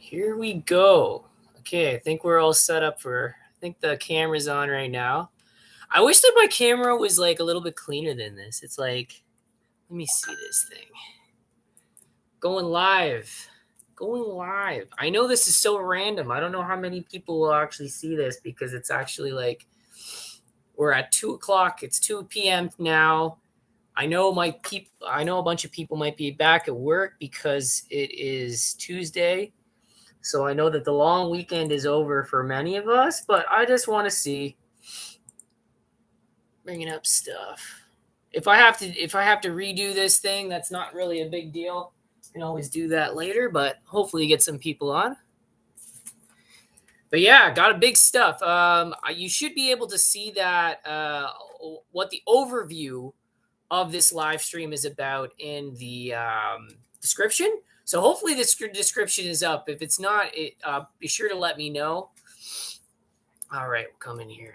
Here we go. Okay, I think we're all set up I think the camera's on right now. I wish that my camera was like a little bit cleaner than this. It's like, let me see this thing. Going live. Going live. I know this is so random. I don't know how many people will actually see this because it's actually like, we're at 2:00. It's 2 p.m. now. I know a bunch of people might be back at work because it is Tuesday. So I know that the long weekend is over for many of us, but I just want to see bringing up stuff. If I have to redo this thing, that's not really a big deal. I can always do that later, but hopefully get some people on. But yeah, got a big stuff. You should be able to see that what the overview of this live stream is about in the description. So hopefully this description is up. If it's not, be sure to let me know. All right, we'll come in here.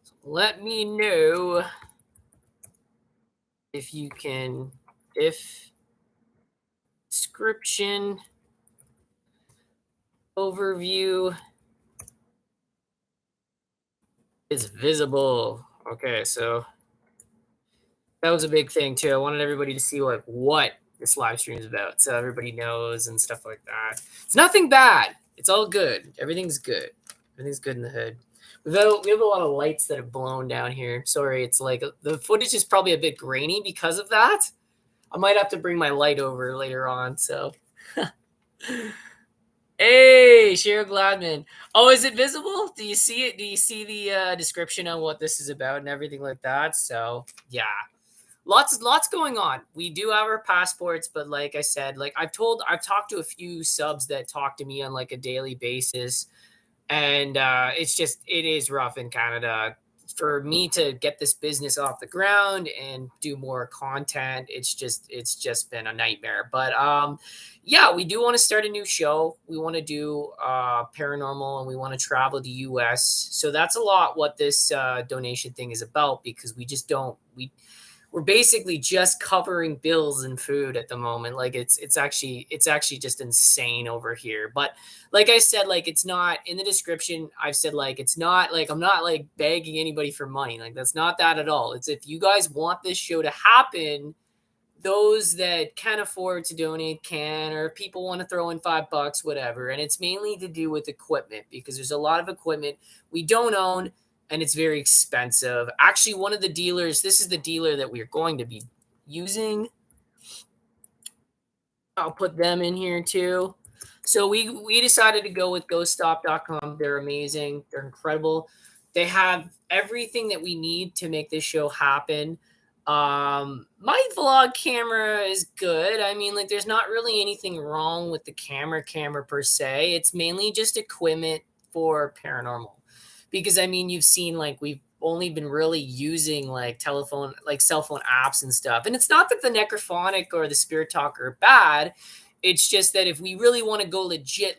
So let me know if you can, if description overview is visible. Okay, so that was a big thing too. I wanted everybody to see like what this live stream is about, so everybody knows and stuff like that. It's nothing bad. It's all good. Everything's good. Everything's good in the hood. We have a lot of lights that have blown down here. Sorry, it's like the footage is probably a bit grainy because of that. I might have to bring my light over later on. So, hey, Cheryl Gladman. Oh, is it visible? Do you see it? Do you see the description on what this is about and everything like that? So, yeah. Lots going on. We do have our passports, but like I said, like I've talked to a few subs that talk to me on like a daily basis, and it is rough in Canada. For me to get this business off the ground and do more content, it's just been a nightmare. But yeah, we do want to start a new show. We want to do paranormal, and we want to travel to US. So that's a lot what this donation thing is about, because we're basically just covering bills and food at the moment. Like it's actually just insane over here. But like I said, like it's not in the description. I've said like it's not like I'm not like begging anybody for money. Like that's not that at all. It's if you guys want this show to happen, those that can afford to donate can, or if people want to throw in $5, whatever. And it's mainly to do with equipment, because there's a lot of equipment we don't own, and it's very expensive. Actually, one of the dealers, this is the dealer that we're going to be using. I'll put them in here too. So we decided to go with ghoststop.com. They're amazing. They're incredible. They have everything that we need to make this show happen. My vlog camera is good. I mean, like there's not really anything wrong with the camera per se. It's mainly just equipment for paranormal. Because I mean, you've seen like we've only been really using like cell phone apps and stuff. And it's not that the Necrophonic or the Spirit Talk are bad. It's just that if we really want to go legit,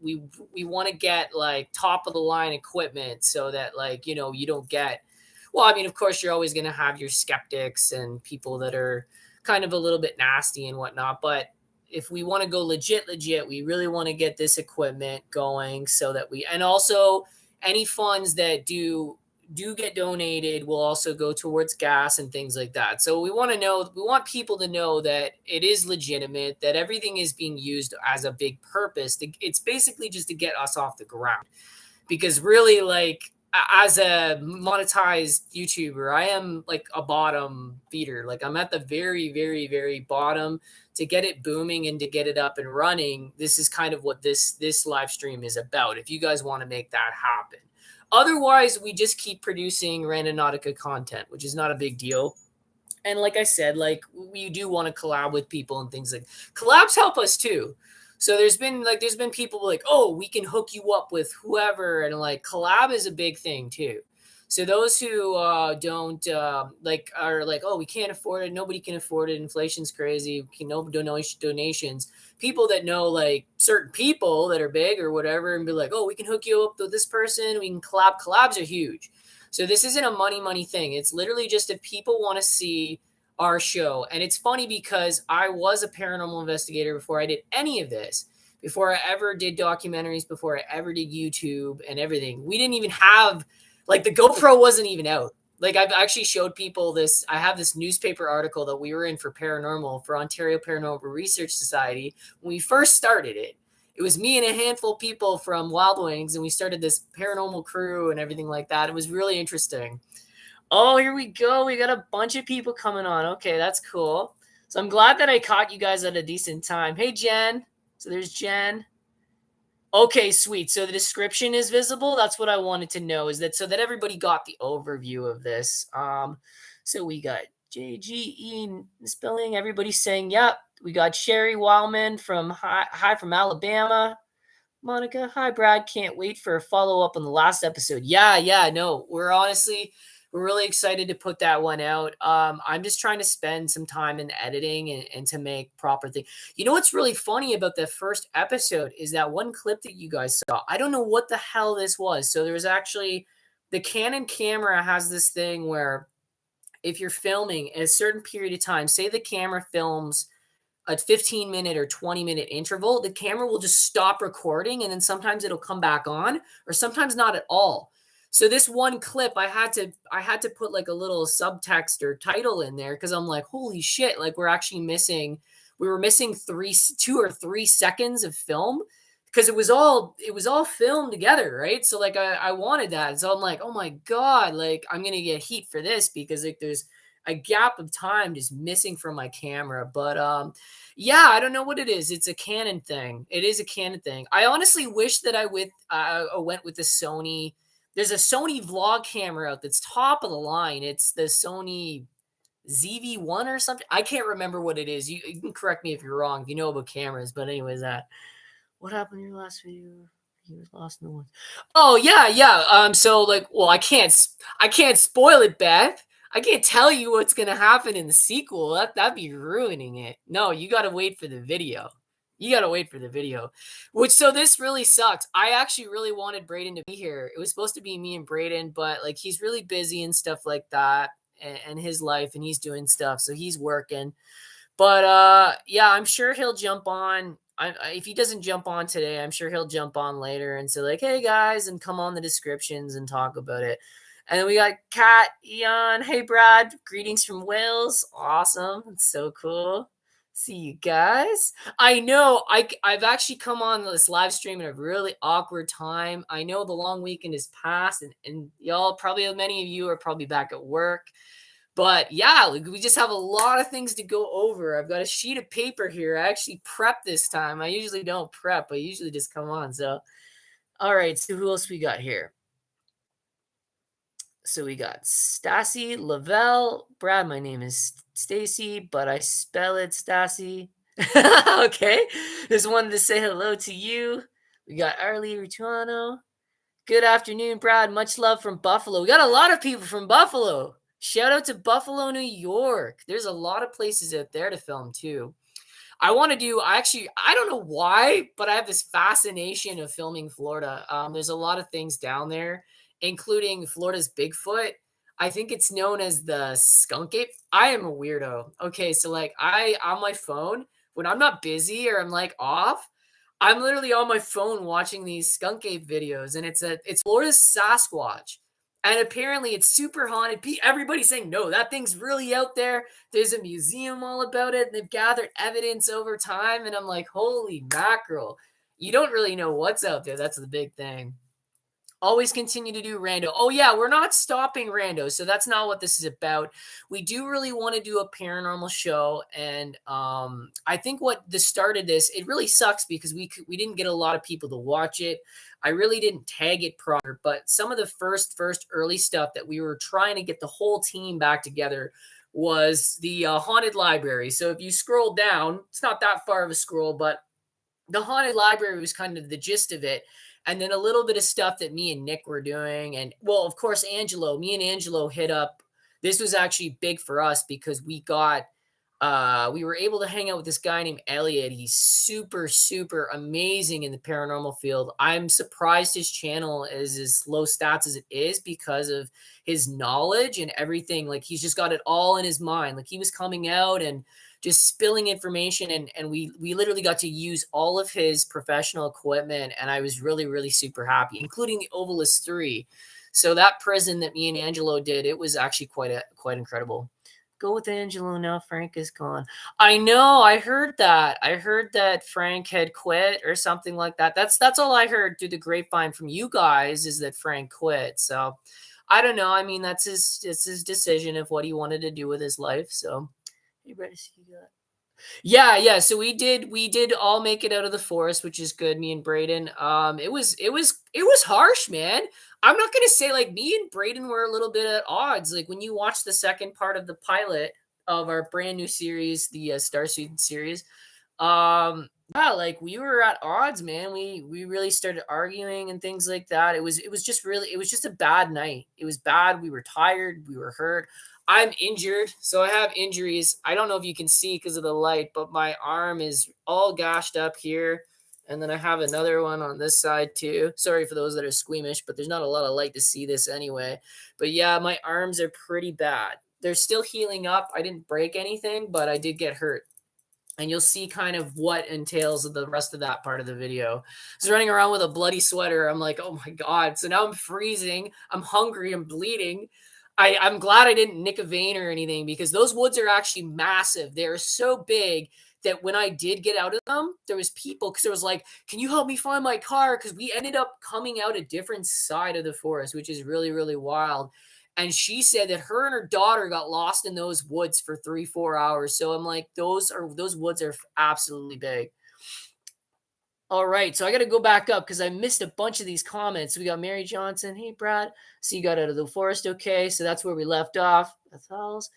we want to get like top of the line equipment, so that like, you know, you don't get, well, I mean, of course you're always going to have your skeptics and people that are kind of a little bit nasty and whatnot. But if we want to go legit, we really want to get this equipment going, so that and also any funds that do get donated will also go towards gas and things like that. So we want people to know that it is legitimate, that everything is being used as a big purpose. It's basically just to get us off the ground. Because really, like, as a monetized YouTuber, I am like a bottom feeder. Like I'm at the very, very, very bottom. To get it booming and to get it up and running, this is kind of what this live stream is about. If you guys want to make that happen. Otherwise, we just keep producing Randonautica content, which is not a big deal. And like I said, like we do want to collab with people and things like collabs help us too. So there's been people like, oh, we can hook you up with whoever, and like collab is a big thing too. So those who don't like are like, oh, we can't afford it. Nobody can afford it. Inflation's crazy. No donations. People that know like certain people that are big or whatever, and be like, oh, we can hook you up with this person. We can collab. Collabs are huge. So this isn't a money thing. It's literally just if people want to see our show. And it's funny because I was a paranormal investigator before I did any of this, before I ever did documentaries, before I ever did YouTube and everything. We didn't even have, like, the GoPro wasn't even out. Like, I've actually showed people this. I have this newspaper article that we were in for paranormal, for Ontario Paranormal Research Society. When we first started it, it was me and a handful of people from Wild Wings, and we started this paranormal crew and everything like that. It was really interesting. Oh, here we go. We got a bunch of people coming on. Okay, that's cool. So I'm glad that I caught you guys at a decent time. Hey, Jen. So there's Jen. Okay, sweet. So the description is visible. That's what I wanted to know, is that so that everybody got the overview of this. So we got JGE spelling. Everybody's saying, yep. We got Sherry Wildman from hi from Alabama. Monica, hi Brad. Can't wait for a follow up on the last episode. Yeah, no, we're really excited to put that one out. I'm just trying to spend some time in editing and to make proper things. You know what's really funny about the first episode is that one clip that you guys saw. I don't know what the hell this was. So there was actually, the Canon camera has this thing where if you're filming at a certain period of time, say the camera films a 15-minute or 20-minute interval, the camera will just stop recording, and then sometimes it'll come back on, or sometimes not at all. So this one clip, I had to put like a little subtext or title in there, because I'm like, holy shit, like we were missing 2 or 3 seconds of film, because it was all filmed together, right? So like I wanted that. So I'm like, oh my God, like I'm gonna get heat for this, because like there's a gap of time just missing from my camera. But yeah, I don't know what it is. It's a Canon thing. It is a Canon thing. I honestly wish that I went with the Sony. There's a Sony vlog camera out that's top of the line. It's the Sony ZV-1 or something. I can't remember what it is. You can correct me if you're wrong, if you know about cameras. But anyways, what happened in your last video? He was lost in the woods. Oh yeah. So like, well, I can't spoil it, Beth. I can't tell you what's gonna happen in the sequel. That'd be ruining it. No, you gotta wait for the video. You gotta wait for the video. Which, so this really sucks. I actually really wanted Braden to be here. It was supposed to be me and Braden, but like he's really busy and stuff like that, and his life, and he's doing stuff, so he's working. But yeah, I'm sure he'll jump on. If he doesn't jump on today, I'm sure he'll jump on later and say like, "Hey guys," and come on the descriptions and talk about it. And then we got Kat, Eon. Hey Brad, greetings from Wales. Awesome, it's so cool. See you guys. I know I've actually come on this live stream in a really awkward time. I know the long weekend is past, and y'all probably, many of you are probably back at work. But yeah, like we just have a lot of things to go over. I've got a sheet of paper here. I actually prep this time. I usually don't prep. I usually just come on. So, all right. So who else we got here? So we got Stassi, Lavelle, Brad. My name is Stacy, but I spell it Stassi. Okay. Just wanted to say hello to you. We got Arlie Rutuano. Good afternoon, Brad. Much love from Buffalo. We got a lot of people from Buffalo. Shout out to Buffalo, New York. There's a lot of places out there to film too. I don't know why, but I have this fascination of filming Florida. There's a lot of things down there, including Florida's Bigfoot. I think it's known as the skunk ape. I am a weirdo. Okay, so like on my phone, when I'm not busy or I'm like off, I'm literally on my phone watching these skunk ape videos, and it's Florida's Sasquatch. And apparently it's super haunted. Everybody's saying, no, that thing's really out there. There's a museum all about it. They've gathered evidence over time. And I'm like, holy mackerel. You don't really know what's out there. That's the big thing. Always continue to do rando. Oh yeah, we're not stopping rando. So that's not what this is about. We do really want to do a paranormal show, and I think what started this, it really sucks because we didn't get a lot of people to watch it. I really didn't tag it proper, but some of the first early stuff that we were trying to get the whole team back together was the haunted library. So if you scroll down, it's not that far of a scroll, but the haunted library was kind of the gist of it. And then a little bit of stuff that me and Nick were doing. And well, of course, me and Angelo hit up. This was actually big for us because we got We were able to hang out with this guy named Elliot. He's super, super amazing in the paranormal field. I'm surprised his channel is as low stats as it is because of his knowledge and everything. Like he's just got it all in his mind. Like he was coming out and just spilling information, and we literally got to use all of his professional equipment, and I was really, really super happy, including the Ovilus 3. So that prison that me and Angelo did, it was actually quite incredible. Go with Angelo now. Frank is gone. I know. I heard that. I heard that Frank had quit or something like that. That's all I heard through the grapevine from you guys is that Frank quit. So I don't know. I mean, it's his decision of what he wanted to do with his life. So you better see that. Yeah, yeah. So we did all make it out of the forest, which is good. Me and Braden. It was harsh, man. I'm not gonna say like me and Braden were a little bit at odds. Like when you watch the second part of the pilot of our brand new series, the StarSeed series, yeah, like we were at odds, man. We really started arguing and things like that. It was just really it was just a bad night. It was bad. We were tired, we were hurt. I'm injured, so I have injuries. I don't know if you can see because of the light, but my arm is all gashed up here. And then I have another one on this side too. Sorry for those that are squeamish, but there's not a lot of light to see this anyway. But yeah, my arms are pretty bad. They're still healing up. I didn't break anything, but I did get hurt, and you'll see kind of what entails of the rest of that part of the video. I was running around with a bloody sweater. I'm like, oh my God. So now I'm freezing. I'm hungry. I'm bleeding. I'm glad I didn't nick a vein or anything because those woods are actually massive. They're so big that when I did get out of them, there was people because it was like, can you help me find my car? Because we ended up coming out a different side of the forest, which is really, really wild. And she said that her and her daughter got lost in those woods for 3-4 hours. So I'm like, those woods are absolutely big. All right, so I got to go back up because I missed a bunch of these comments. We got Mary Johnson. Hey, Brad. So you got out of the forest, okay? So that's where we left off. That's all's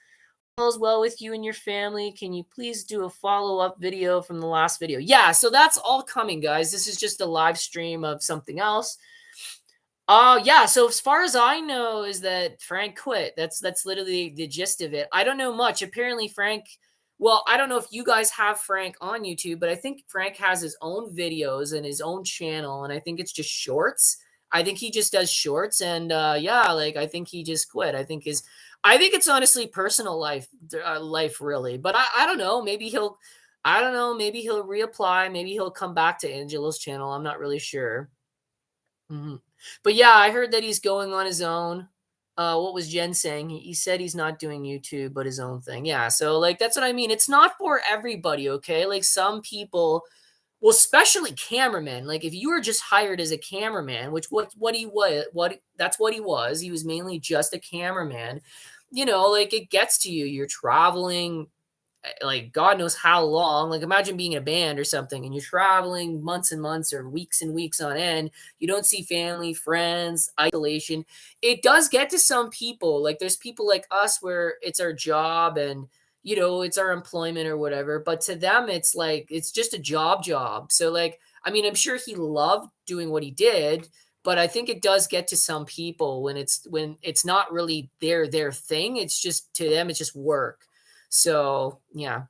well with you and your family. Can you please do a follow-up video from the last video? Yeah, so that's all coming, guys. This is just a live stream of something else. Oh, yeah, so as far as I know is that Frank quit. That's literally the gist of it. I don't know much. Apparently Frank well, I don't know if you guys have Frank on YouTube, but I think Frank has his own videos and his own channel, and I think it's just shorts. I think he just does shorts, and yeah, like I think he just quit. I think it's honestly personal life really. But I don't know. I don't know. Maybe he'll reapply. Maybe he'll come back to Angelo's channel. I'm not really sure. Mhm. But yeah, I heard that he's going on his own. What was Jen saying? He said he's not doing YouTube, but his own thing. Yeah, so like that's what I mean. It's not for everybody, okay? Like some people, well, especially cameramen. Like if you were just hired as a cameraman, which what he was, what that's what he was. He was mainly just a cameraman. Like it gets to you. You're traveling like God knows how long. Like imagine being in a band or something and you're traveling months and months or weeks and weeks on end. You don't see family, friends, isolation. It does get to some people. Like there's people like us where it's our job and it's our employment or whatever. But to them, it's like it's just a job. So like, I mean, I'm sure he loved doing what he did, but I think it does get to some people when it's not really their thing. It's just to them, it's just work. So yeah.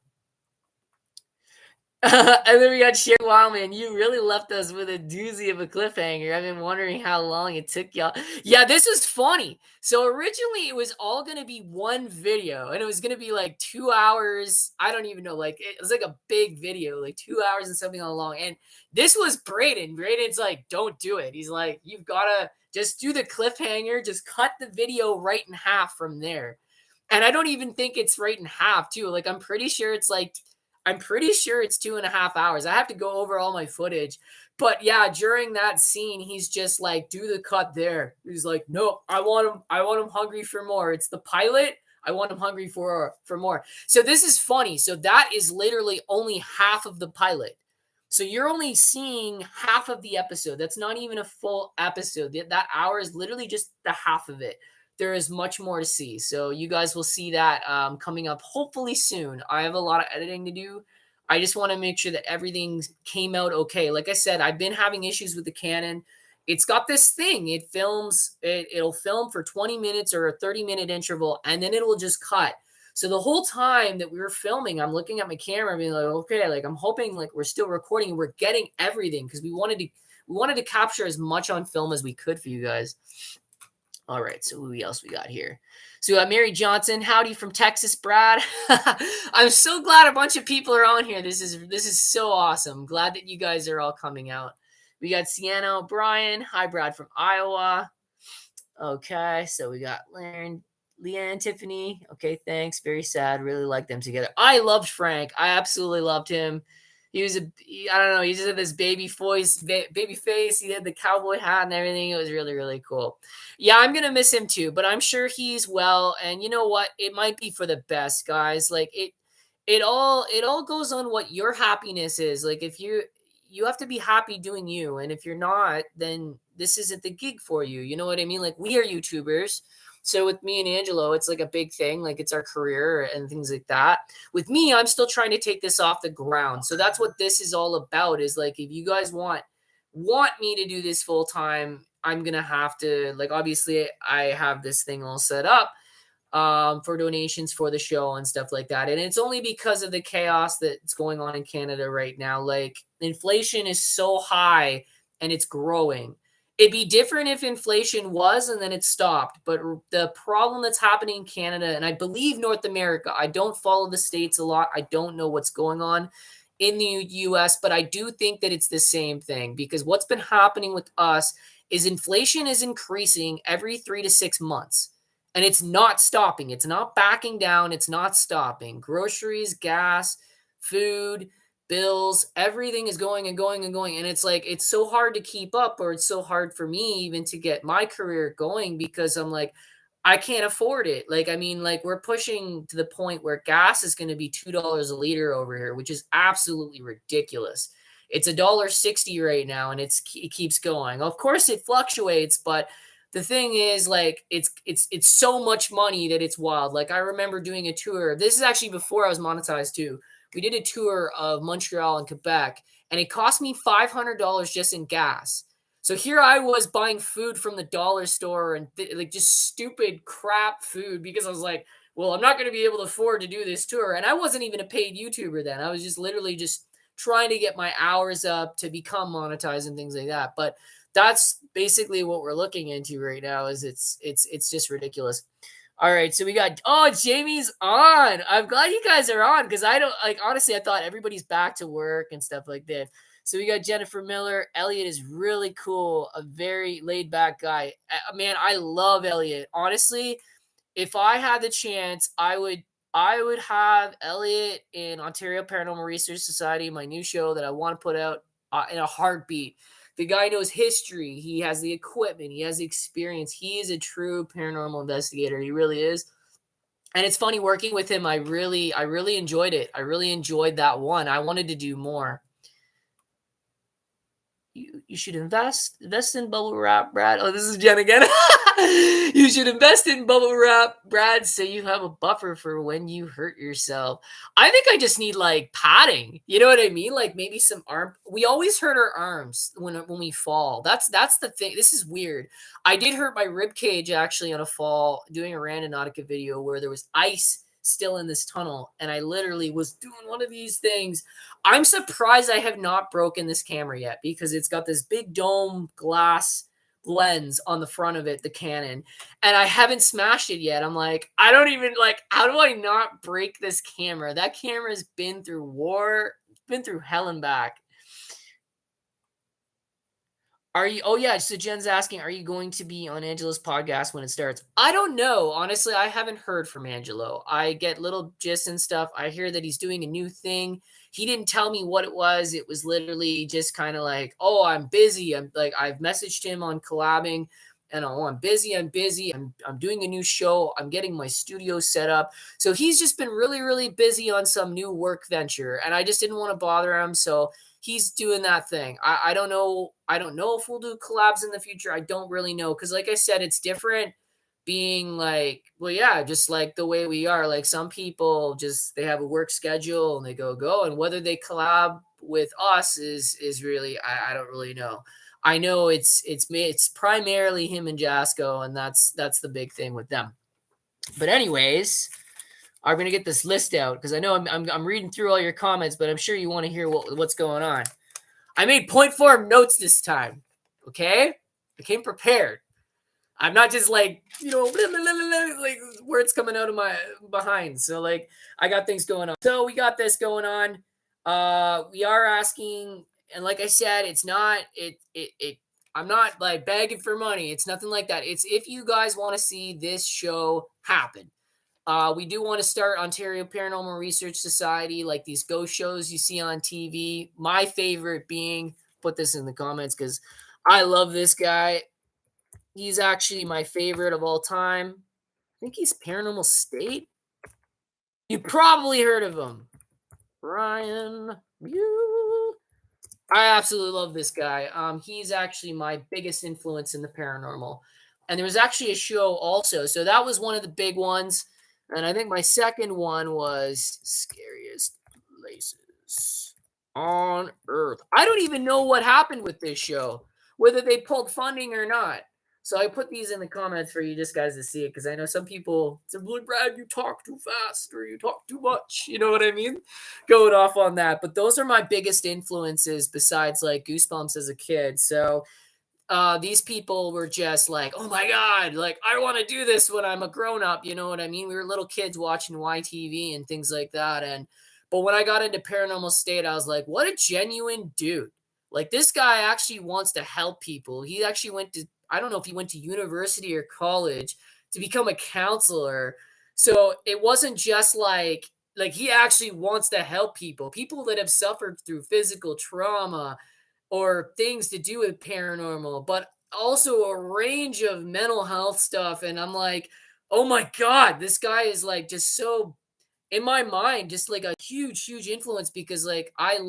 And then we got Sherry Wildman. You really left us with a doozy of a cliffhanger. I've been wondering how long it took y'all. Yeah, this is funny. So originally it was all gonna be one video, and it was gonna be like 2 hours. I don't even know, like it was like a big video, like 2 hours and something along. And this was Braden. Braden's like, don't do it. He's like, you've gotta just do the cliffhanger, just cut the video right in half from there. And I don't even think it's right in half, too. Like, I'm pretty sure it's 2.5 hours. I have to go over all my footage. But yeah, during that scene, he's just like, do the cut there. He's like, no, I want him hungry for more. It's the pilot. I want him hungry for more. So this is funny. So that is literally only half of the pilot. So you're only seeing half of the episode. That's not even a full episode. That hour is literally just the half of it. There is much more to see. So you guys will see that coming up hopefully soon. I have a lot of editing to do. I just want to make sure that everything came out okay. Like I said, I've been having issues with the Canon. It's got this thing. It'll film for 20 minutes or a 30-minute interval, and then it will just cut. So the whole time that we were filming, I'm looking at my camera, being like, okay, like I'm hoping like we're still recording and we're getting everything because we wanted to capture as much on film as we could for you guys. All right, so who else we got here? So we got Mary Johnson. Howdy from Texas, Brad. I'm so glad a bunch of people are on here. This is so awesome. Glad that you guys are all coming out. We got Sienna O'Brien. Hi, Brad from Iowa. Okay, so we got Leanne, Tiffany. Okay, thanks. Very sad. Really like them together. I loved Frank. I absolutely loved him. I don't know. He just had this baby face. He had the cowboy hat and everything. It was really, really cool. Yeah, I'm gonna miss him too, but I'm sure he's well. And you know what? It might be for the best, guys. Like it all goes on what your happiness is. Like if you have to be happy doing you, and if you're not, then this isn't the gig for you. You know what I mean? Like we are YouTubers. So with me and Angelo, it's like a big thing. Like it's our career and things like that. With me, I'm still trying to take this off the ground. So that's what this is all about. Is like if you guys want me to do this full time, I'm gonna have to like obviously I have this thing all set up for donations for the show and stuff like that. And it's only because of the chaos that's going on in Canada right now. Like inflation is so high and it's growing. It'd be different if inflation was and then it stopped. But the problem that's happening in Canada, and I believe North America, I don't follow the States a lot. I don't know what's going on in the US, but I do think that it's the same thing because what's been happening with us is inflation is increasing every 3 to 6 months and it's not stopping. It's not backing down. It's not stopping. Groceries, gas, food, bills, everything is going and going and going. And it's like, it's so hard to keep up, or it's so hard for me even to get my career going because I'm like, I can't afford it. Like, I mean, like we're pushing to the point where gas is going to be $2 a liter over here, which is absolutely ridiculous. It's $1.60 right now, and it keeps going. Of course, it fluctuates, but the thing is, like, it's so much money that it's wild. Like, I remember doing a tour. This is actually before I was monetized too. We did a tour of Montreal and Quebec, and it cost me $500 just in gas. So here I was buying food from the dollar store and like just stupid crap food because I was like, well, I'm not going to be able to afford to do this tour. And I wasn't even a paid YouTuber then. I was just literally just trying to get my hours up to become monetized and things like that. But that's basically what we're looking into right now is it's just ridiculous. All right, so we got Jamie's on. I'm glad you guys are on because I don't like honestly I thought everybody's back to work and stuff like that. So we got Jennifer Miller. Elliot is really cool, a very laid back guy. Man, I love Elliot. Honestly, if I had the chance, I would have Elliot in Ontario Paranormal Research Society, my new show that I want to put out in a heartbeat. The guy knows history. He has the equipment. He has the experience. He is a true paranormal investigator. He really is. And it's funny working with him. I really enjoyed it. I really enjoyed that one. I wanted to do more. You should invest in bubble wrap, Brad. Oh, this is Jen again. You should invest in bubble wrap, Brad, so you have a buffer for when you hurt yourself. I think I just need like padding. You know what I mean? Like maybe some arm. We always hurt our arms when we fall. That's the thing. This is weird. I did hurt my rib cage actually on a fall doing a Randonautica video where there was ice still in this tunnel, and I literally was doing one of these things. I'm surprised I have not broken this camera yet because it's got this big dome glass lens on the front of it, the Canon, and I haven't smashed it yet. I'm like, I don't even like, how do I not break this camera? That camera's been through war, been through hell and back. Are you? Oh yeah. So Jen's asking, are you going to be on Angelo's podcast when it starts? I don't know. Honestly, I haven't heard from Angelo. I get little gists and stuff. I hear that he's doing a new thing. He didn't tell me what it was. It was literally just kind of like, oh, I'm busy. I'm like, I've messaged him on collabing, and oh, I'm busy. I'm doing a new show. I'm getting my studio set up. So he's just been really, really busy on some new work venture, and I just didn't want to bother him. So he's doing that thing. I don't know. I don't know if we'll do collabs in the future. I don't really know. Cause like I said, it's different being like, well, yeah, just like the way we are. Like some people just, they have a work schedule and they go. And whether they collab with us is really, I don't really know. I know it's primarily him and Jasco, and that's the big thing with them. But anyways, I'm gonna get this list out because I know I'm reading through all your comments, but I'm sure you want to hear what's going on. I made point form notes this time. Okay, I came prepared. I'm not just like, blah, blah, blah, blah, like words coming out of my behind. So like I got things going on. So we got this going on. We are asking, and like I said, it's not it I'm not like begging for money. It's nothing like that. It's if you guys want to see this show happen. We do want to start Ontario Paranormal Research Society, like these ghost shows you see on TV. My favorite being, put this in the comments because I love this guy. He's actually my favorite of all time. I think he's Paranormal State. You probably heard of him. Ryan. I absolutely love this guy. He's actually my biggest influence in the paranormal. And there was actually a show also. So that was one of the big ones. And I think my second one was Scariest Places on Earth. I don't even know what happened with this show, whether they pulled funding or not. So I put these in the comments for you just guys to see it because I know some people say, "Look, Brad, you talk too fast or you talk too much." You know what I mean? Going off on that. But those are my biggest influences besides like Goosebumps as a kid. So these people were just like, "Oh my god, like I want to do this when I'm a grown up." You know what I mean? We were little kids watching YTV and things like that. And but when I got into Paranormal State, I was like, "What a genuine dude! Like this guy actually wants to help people. He actually went to I don't know if he went to university or college to become a counselor. So it wasn't just like he actually wants to help people that have suffered through physical trauma or things to do with paranormal, but also a range of mental health stuff. And I'm like, oh my God, this guy is like just so in my mind, just like a huge influence because like I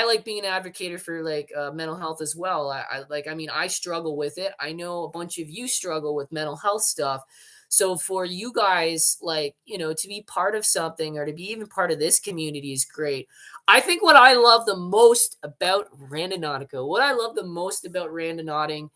like being an advocate for like mental health as well. I mean, I struggle with it. I know a bunch of you struggle with mental health stuff. So for you guys, like, to be part of something or to be even part of this community is great. I think what I love the most about Randonautica, what I love the most about Randonauting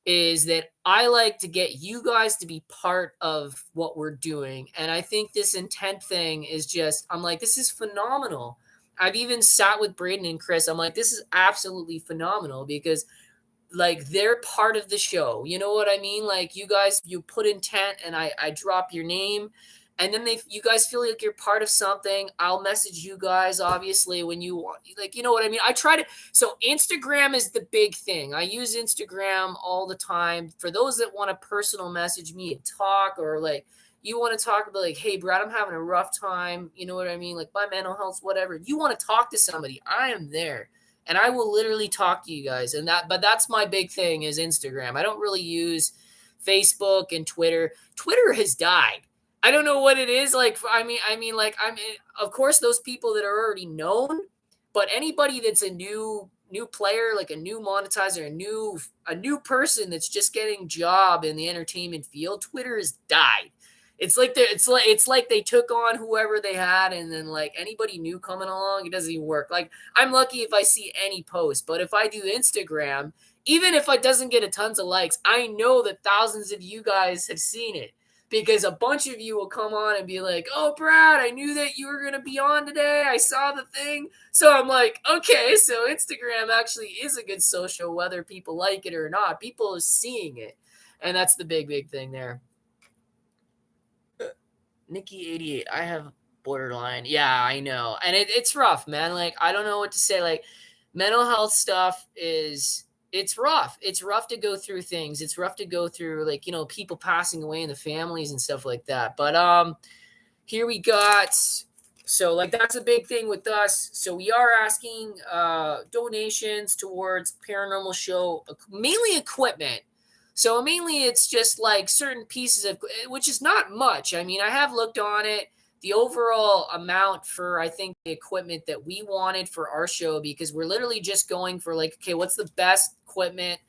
is that I like to get you guys to be part of what we're doing. And I think this intent thing is just, I'm like, this is phenomenal. I've even sat with Braden and Chris. I'm like, this is absolutely phenomenal because like they're part of the show. You know what I mean? Like you guys, you put intent and I drop your name and then you guys feel like you're part of something. I'll message you guys obviously when you want, like, you know what I mean? I try to, so Instagram is the big thing. I use Instagram all the time for those that want to personal message me and talk or like, you want to talk about like, hey, Brad, I'm having a rough time. You know what I mean? Like my mental health, whatever. If you want to talk to somebody, I am there and I will literally talk to you guys. But that's my big thing is Instagram. I don't really use Facebook and Twitter. Twitter has died. I don't know what it is. Like, like, of course, those people that are already known, but anybody that's a new player, like a new monetizer, a new person that's just getting job in the entertainment field, Twitter has died. It's like they took on whoever they had, and then like anybody new coming along, it doesn't even work. Like I'm lucky if I see any post, but if I do Instagram, even if it doesn't get a tons of likes, I know that thousands of you guys have seen it because a bunch of you will come on and be like, "Oh, Brad, I knew that you were gonna be on today. I saw the thing." So I'm like, okay, so Instagram actually is a good social, whether people like it or not. People are seeing it, and that's the big thing there. Nikki 88. I have borderline. Yeah, I know. And it's rough, man. Like, I don't know what to say. Like, mental health stuff it's rough. It's rough to go through things. It's rough to go through like, people passing away in the families and stuff like that. But here we got so like that's a big thing with us. So we are asking donations towards paranormal show, mainly equipment. So mainly it's just like certain pieces of which is not much. I mean, I have looked on it. The overall amount for I think the equipment that we wanted for our show because we're literally just going for like, okay, what's the best equipment,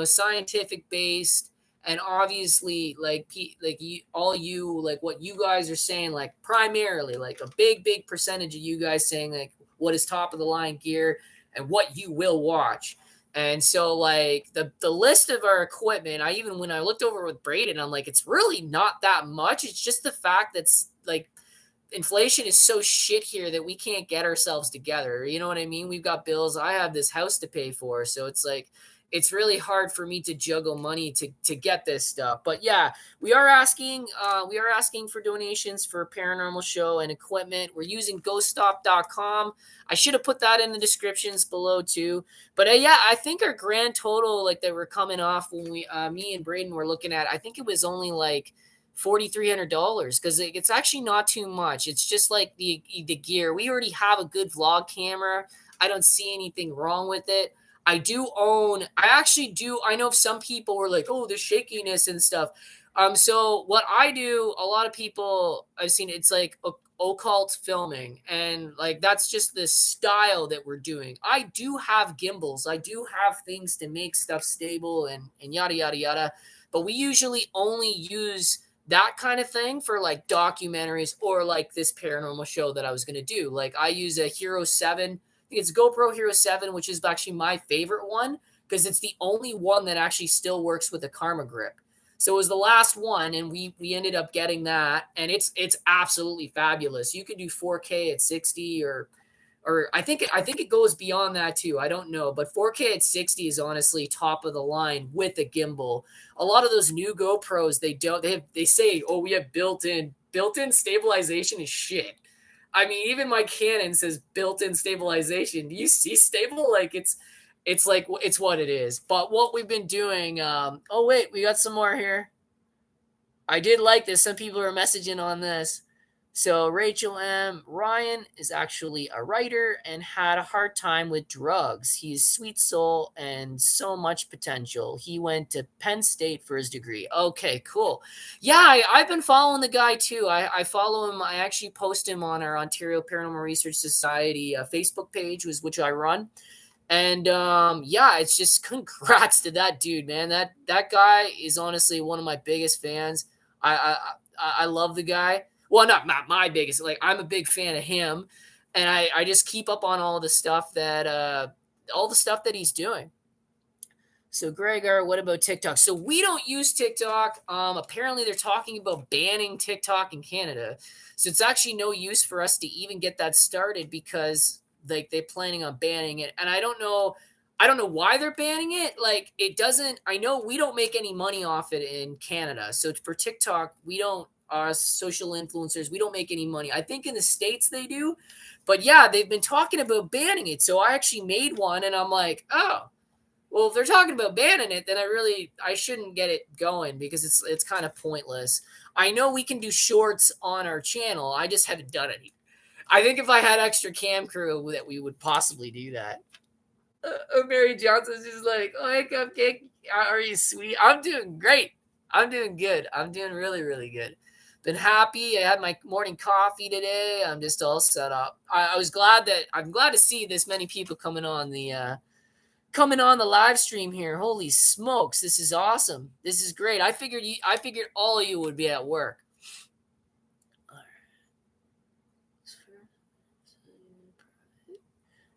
scientific based and obviously like you, all you like what you guys are saying like primarily like a big percentage of you guys saying like what is top of the line gear and what you will watch. And so like the list of our equipment, I even when I looked over with Braden, I'm like, it's really not that much. It's just the fact that's like inflation is so shit here that we can't get ourselves together. You know what I mean? We've got bills. I have this house to pay for. So it's like, it's really hard for me to juggle money to get this stuff. But yeah, we are asking for donations for paranormal show and equipment. We're using ghoststop.com. I should have put that in the descriptions below too. But yeah, I think our grand total, like that we're coming off when we me and Braden were looking at, I think it was only like $4,300 because it's actually not too much. It's just like the gear. We already have a good vlog camera. I don't see anything wrong with it. I actually do. I know some people were like, oh, the shakiness and stuff. So what I do, a lot of people I've seen, it's like occult filming, and like that's just the style that we're doing. I do have gimbals. I do have things to make stuff stable and yada yada yada. But we usually only use that kind of thing for like documentaries or like this paranormal show that I was going to do. Like I use a Hero 7. I think it's GoPro Hero 7, which is actually my favorite one because it's the only one that actually still works with a Karma grip. So it was the last one, and we ended up getting that, and it's absolutely fabulous. You can do 4K at 60, or I think it goes beyond that too. I don't know, but 4K at 60 is honestly top of the line with a gimbal. A lot of those new GoPros, they say, oh, we have built-in stabilization is shit. I mean, even my Canon says built-in stabilization. Do you see stable? Like it's like it's what it is. But what we've been doing, oh wait, we got some more here. I did like this. Some people are messaging on this. So Rachel M. Ryan is actually a writer and had a hard time with drugs. He's sweet soul and so much potential. He went to Penn State for his degree. Okay, cool. Yeah, I've been following the guy too. I follow him. I actually post him on our Ontario Paranormal Research Society Facebook page, which I run. And yeah, it's just congrats to that dude, man. That guy is honestly one of my biggest fans. I love the guy. Well, not my biggest. Like I'm a big fan of him, and I just keep up on all the stuff that he's doing. So Gregor, what about TikTok? So we don't use TikTok. Apparently they're talking about banning TikTok in Canada. So it's actually no use for us to even get that started because like they're planning on banning it. And I don't know why they're banning it. Like it doesn't, I know we don't make any money off it in Canada. So for TikTok, we don't, our social influencers, we don't make any money. I think in the States they do. But yeah, they've been talking about banning it. So I actually made one and I'm like, oh, well, if they're talking about banning it, then I shouldn't get it going because it's kind of pointless. I know we can do shorts on our channel. I just haven't done any. I think if I had extra cam crew that we would possibly do that. Mary Johnson's just like, oh, hey, Cupcake, are you sweet? I'm doing great. I'm doing good. I'm doing really, really good. Been happy. I had my morning coffee today. I'm just all set up. I'm glad to see this many people coming on the live stream here. Holy smokes, this is awesome. This is great. I figured all of you would be at work.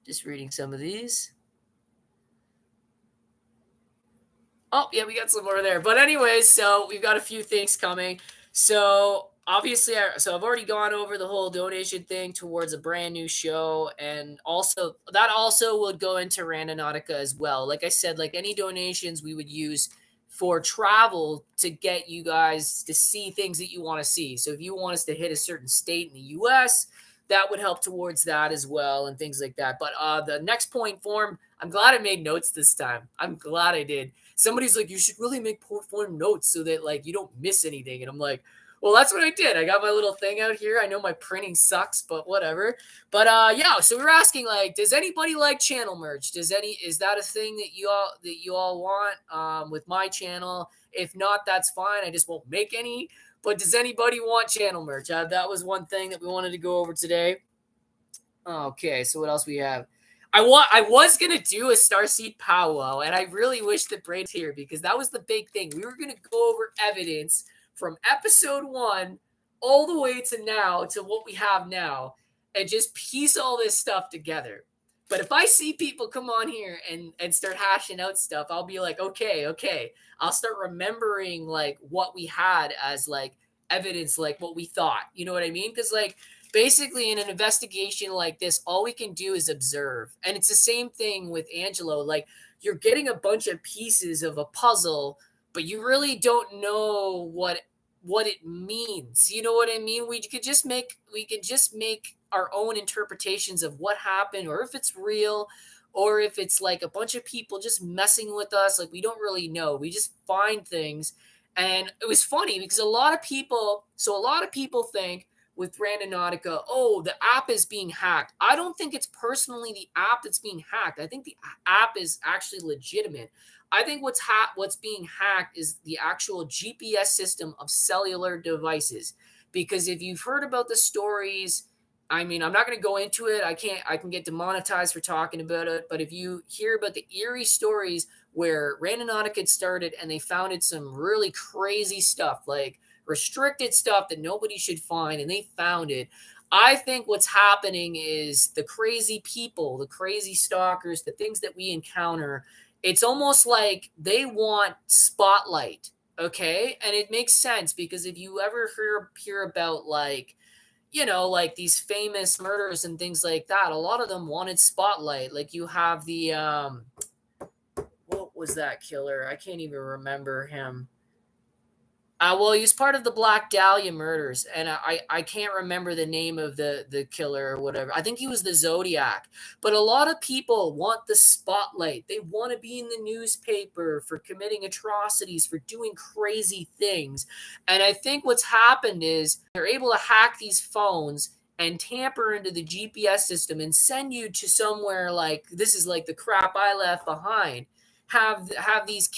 Just reading some of these. Oh, yeah, we got some more there. But anyways, so we've got a few things coming. So obviously, I've already gone over the whole donation thing towards a brand new show, and also that also would go into Randonautica as well. Like I said, like any donations we would use for travel to get you guys to see things that you want to see. So if you want us to hit a certain state in the U.S., that would help towards that as well and things like that. But the next point form, I'm glad I made notes this time. I'm glad I did. Somebody's like, you should really make point form notes so that like you don't miss anything. And I'm like, well, that's what I did. I got my little thing out here. I know my printing sucks, but whatever. But yeah, so we're asking like, does anybody like channel merch? Is that a thing that you all want with my channel? If not, that's fine. I just won't make any. But does anybody want channel merch? That was one thing that we wanted to go over today. Okay, so what else we have? I was gonna do a StarSeed powwow, and I really wish that Braid's here because that was the big thing. We were gonna go over evidence from episode 1 all the way to now to what we have now, and just piece all this stuff together. But if I see people come on here and start hashing out stuff, I'll be like, okay. I'll start remembering like what we had as like evidence, like what we thought. You know what I mean? Because like basically in an investigation like this, all we can do is observe. And it's the same thing with Angelo. Like, you're getting a bunch of pieces of a puzzle, but you really don't know what it means. You know what I mean? We could just make our own interpretations of what happened, or if it's real, or if it's like a bunch of people just messing with us. Like, we don't really know. We just find things. And it was funny because a lot of people think with Randonautica, oh, the app is being hacked. I don't think it's personally the app that's being hacked. I think the app is actually legitimate. I think what's being hacked is the actual GPS system of cellular devices. Because if you've heard about the stories, I mean, I'm not going to go into it. I can get demonetized for talking about it. But if you hear about the eerie stories where Randonautica started and they founded some really crazy stuff, like restricted stuff that nobody should find, and they found it. I think what's happening is the crazy people, the crazy stalkers, the things that we encounter, it's almost like they want spotlight. Okay. And it makes sense because if you ever hear about like, like these famous murders and things like that, a lot of them wanted spotlight. Like you have the what was that killer? I can't even remember him. Well, he was part of the Black Dahlia murders, and I can't remember the name of the killer or whatever. I think he was the Zodiac. But a lot of people want the spotlight. They want to be in the newspaper for committing atrocities, for doing crazy things. And I think what's happened is they're able to hack these phones and tamper into the GPS system and send you to somewhere like this is like the crap I left behind. Have these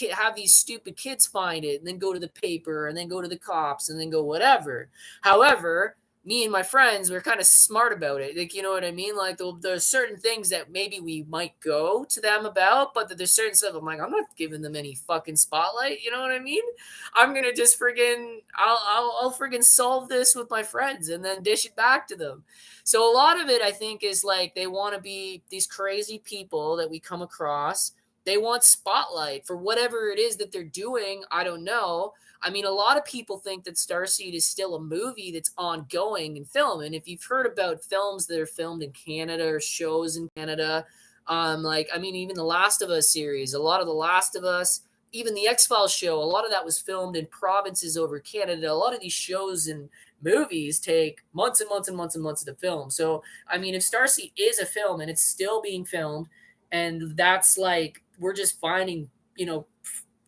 stupid kids find it and then go to the paper and then go to the cops and then go whatever. However, me and my friends were kind of smart about it. Like, you know what I mean? Like there's certain things that maybe we might go to them about, but there's certain stuff I'm like, I'm not giving them any fucking spotlight. You know what I mean? I'm gonna just I'll friggin' solve this with my friends and then dish it back to them. So a lot of it I think is like they want to be these crazy people that we come across. They want spotlight for whatever it is that they're doing. I don't know. I mean, a lot of people think that Starseed is still a movie that's ongoing in film. And if you've heard about films that are filmed in Canada or shows in Canada, like, I mean, even the Last of Us series, a lot of the Last of Us, even the X-Files show, a lot of that was filmed in provinces over Canada. A lot of these shows and movies take months and months and months and months to film. So, I mean, if Starseed is a film and it's still being filmed, and that's like we're just finding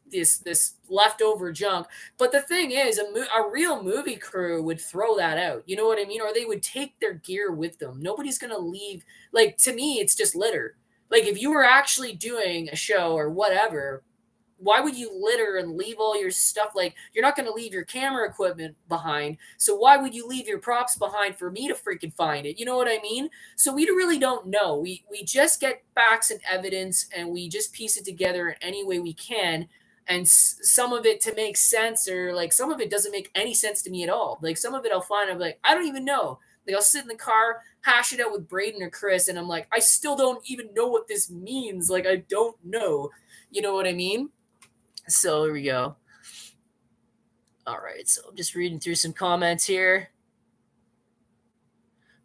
this leftover junk. But the thing is, a real movie crew would throw that out. You know what I mean? Or they would take their gear with them. Nobody's gonna leave. Like, to me, it's just litter. Like, if you were actually doing a show or whatever, why would you litter and leave all your stuff? Like, you're not going to leave your camera equipment behind. So why would you leave your props behind for me to freaking find it? You know what I mean? So we really don't know. We just get facts and evidence and we just piece it together in any way we can. And some of it to make sense, or like some of it doesn't make any sense to me at all. Like some of it I'll find, I'm like, I don't even know. Like I'll sit in the car, hash it out with Braden or Chris, and I'm like, I still don't even know what this means. Like I don't know. You know what I mean? So here we go. All right, so I'm just reading through some comments here.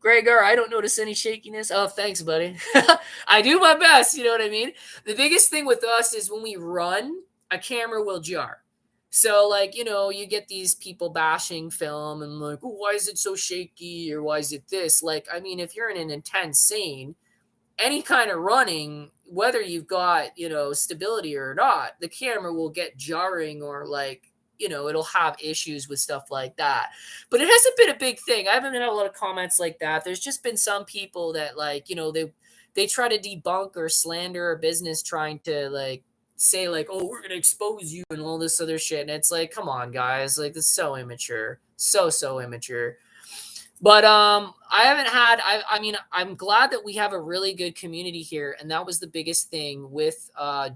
Gregor, I don't notice any shakiness. Oh, thanks, buddy. I do my best. You know what I mean? The biggest thing with us is when we run, a camera will jar. So, like, you get these people bashing film and like, oh, why is it so shaky? Or why is it this? Like, I mean, if you're in an intense scene, any kind of running, whether you've got, stability or not, the camera will get jarring or like, it'll have issues with stuff like that. But it hasn't been a big thing. I haven't had a lot of comments like that. There's just been some people that like, they try to debunk or slander a business trying to like say like, oh, we're gonna expose you and all this other shit. And it's like, come on, guys, like this is so immature. So immature. But I haven't had I mean I'm glad that we have a really good community here, and that was the biggest thing with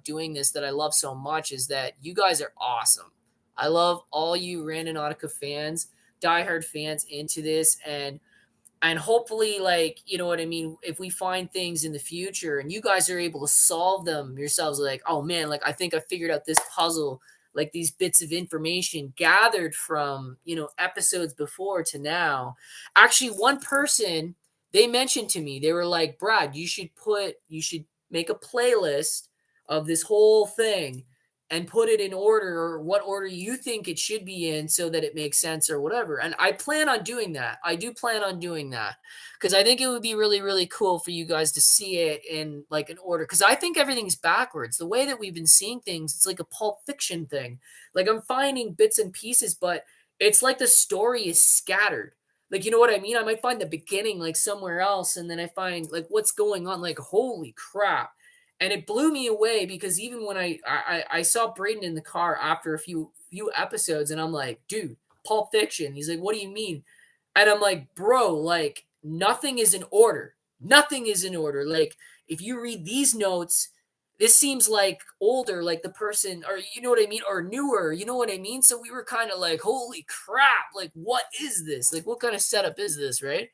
doing this that I love so much is that you guys are awesome. I love all you Randonautica fans, diehard fans into this, and hopefully, like, you know what I mean, if we find things in the future and you guys are able to solve them yourselves, like, oh man, like I think I figured out this puzzle, like these bits of information gathered from, episodes before to now. Actually, one person, they mentioned to me, they were like, Brad, you should make a playlist of this whole thing and put it in order, or what order you think it should be in, so that it makes sense or whatever. And I plan on doing that. I do plan on doing that because I think it would be really, really cool for you guys to see it in like an order. Because I think everything's backwards. The way that we've been seeing things, it's like a Pulp Fiction thing. Like I'm finding bits and pieces, but it's like the story is scattered. Like, you know what I mean? I might find the beginning like somewhere else, and then I find like what's going on. Like, holy crap. And it blew me away because even when I saw Braden in the car after a few episodes, and I'm like, dude, Pulp Fiction. He's like, what do you mean? And I'm like, bro, like nothing is in order. Nothing is in order. Like if you read these notes, this seems like older, like the person, or you know what I mean, or newer, you know what I mean? So we were kind of like, holy crap, like what is this? Like what kind of setup is this, right?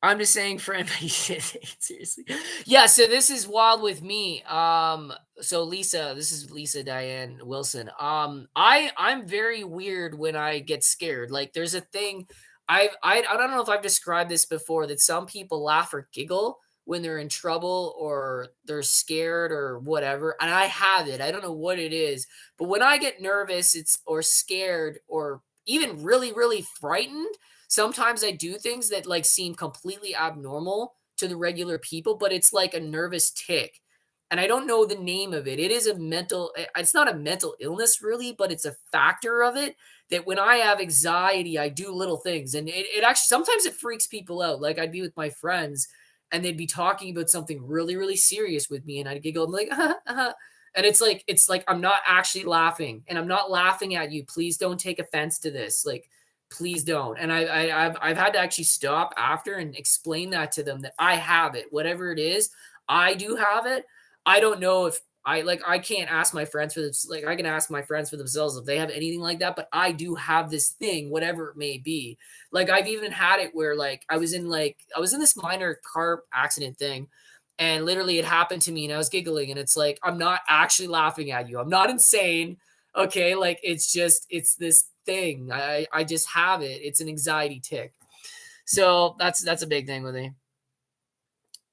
I'm just saying for everybody seriously. Yeah, so this is Wild with Me. So Lisa, this is Lisa Diane Wilson. I'm very weird when I get scared. Like there's a thing I don't know if I've described this before, that some people laugh or giggle when they're in trouble or they're scared or whatever. And I have it. I don't know what it is, but when I get nervous, it's or scared or even really, really frightened, sometimes I do things that like seem completely abnormal to the regular people, but it's like a nervous tick. And I don't know the name of it. It is a mental, it's not a mental illness really, but it's a factor of it that when I have anxiety, I do little things. And it actually, sometimes it freaks people out. Like I'd be with my friends and they'd be talking about something really, really serious with me. And I'd giggle. I'm like, and it's like, I'm not actually laughing, and I'm not laughing at you. Please don't take offense to this. Like, please don't. And I've had to actually stop after and explain that to them, that I have it, whatever it is, I do have it. I don't know if I can't ask my friends for this. Like I can ask my friends for themselves if they have anything like that, but I do have this thing, whatever it may be. Like I've even had it where like I was in this minor car accident thing, and literally it happened to me and I was giggling, and it's like I'm not actually laughing at you. I'm not insane. Okay, like it's this thing. I just have it. It's an anxiety tick. So that's a big thing with me.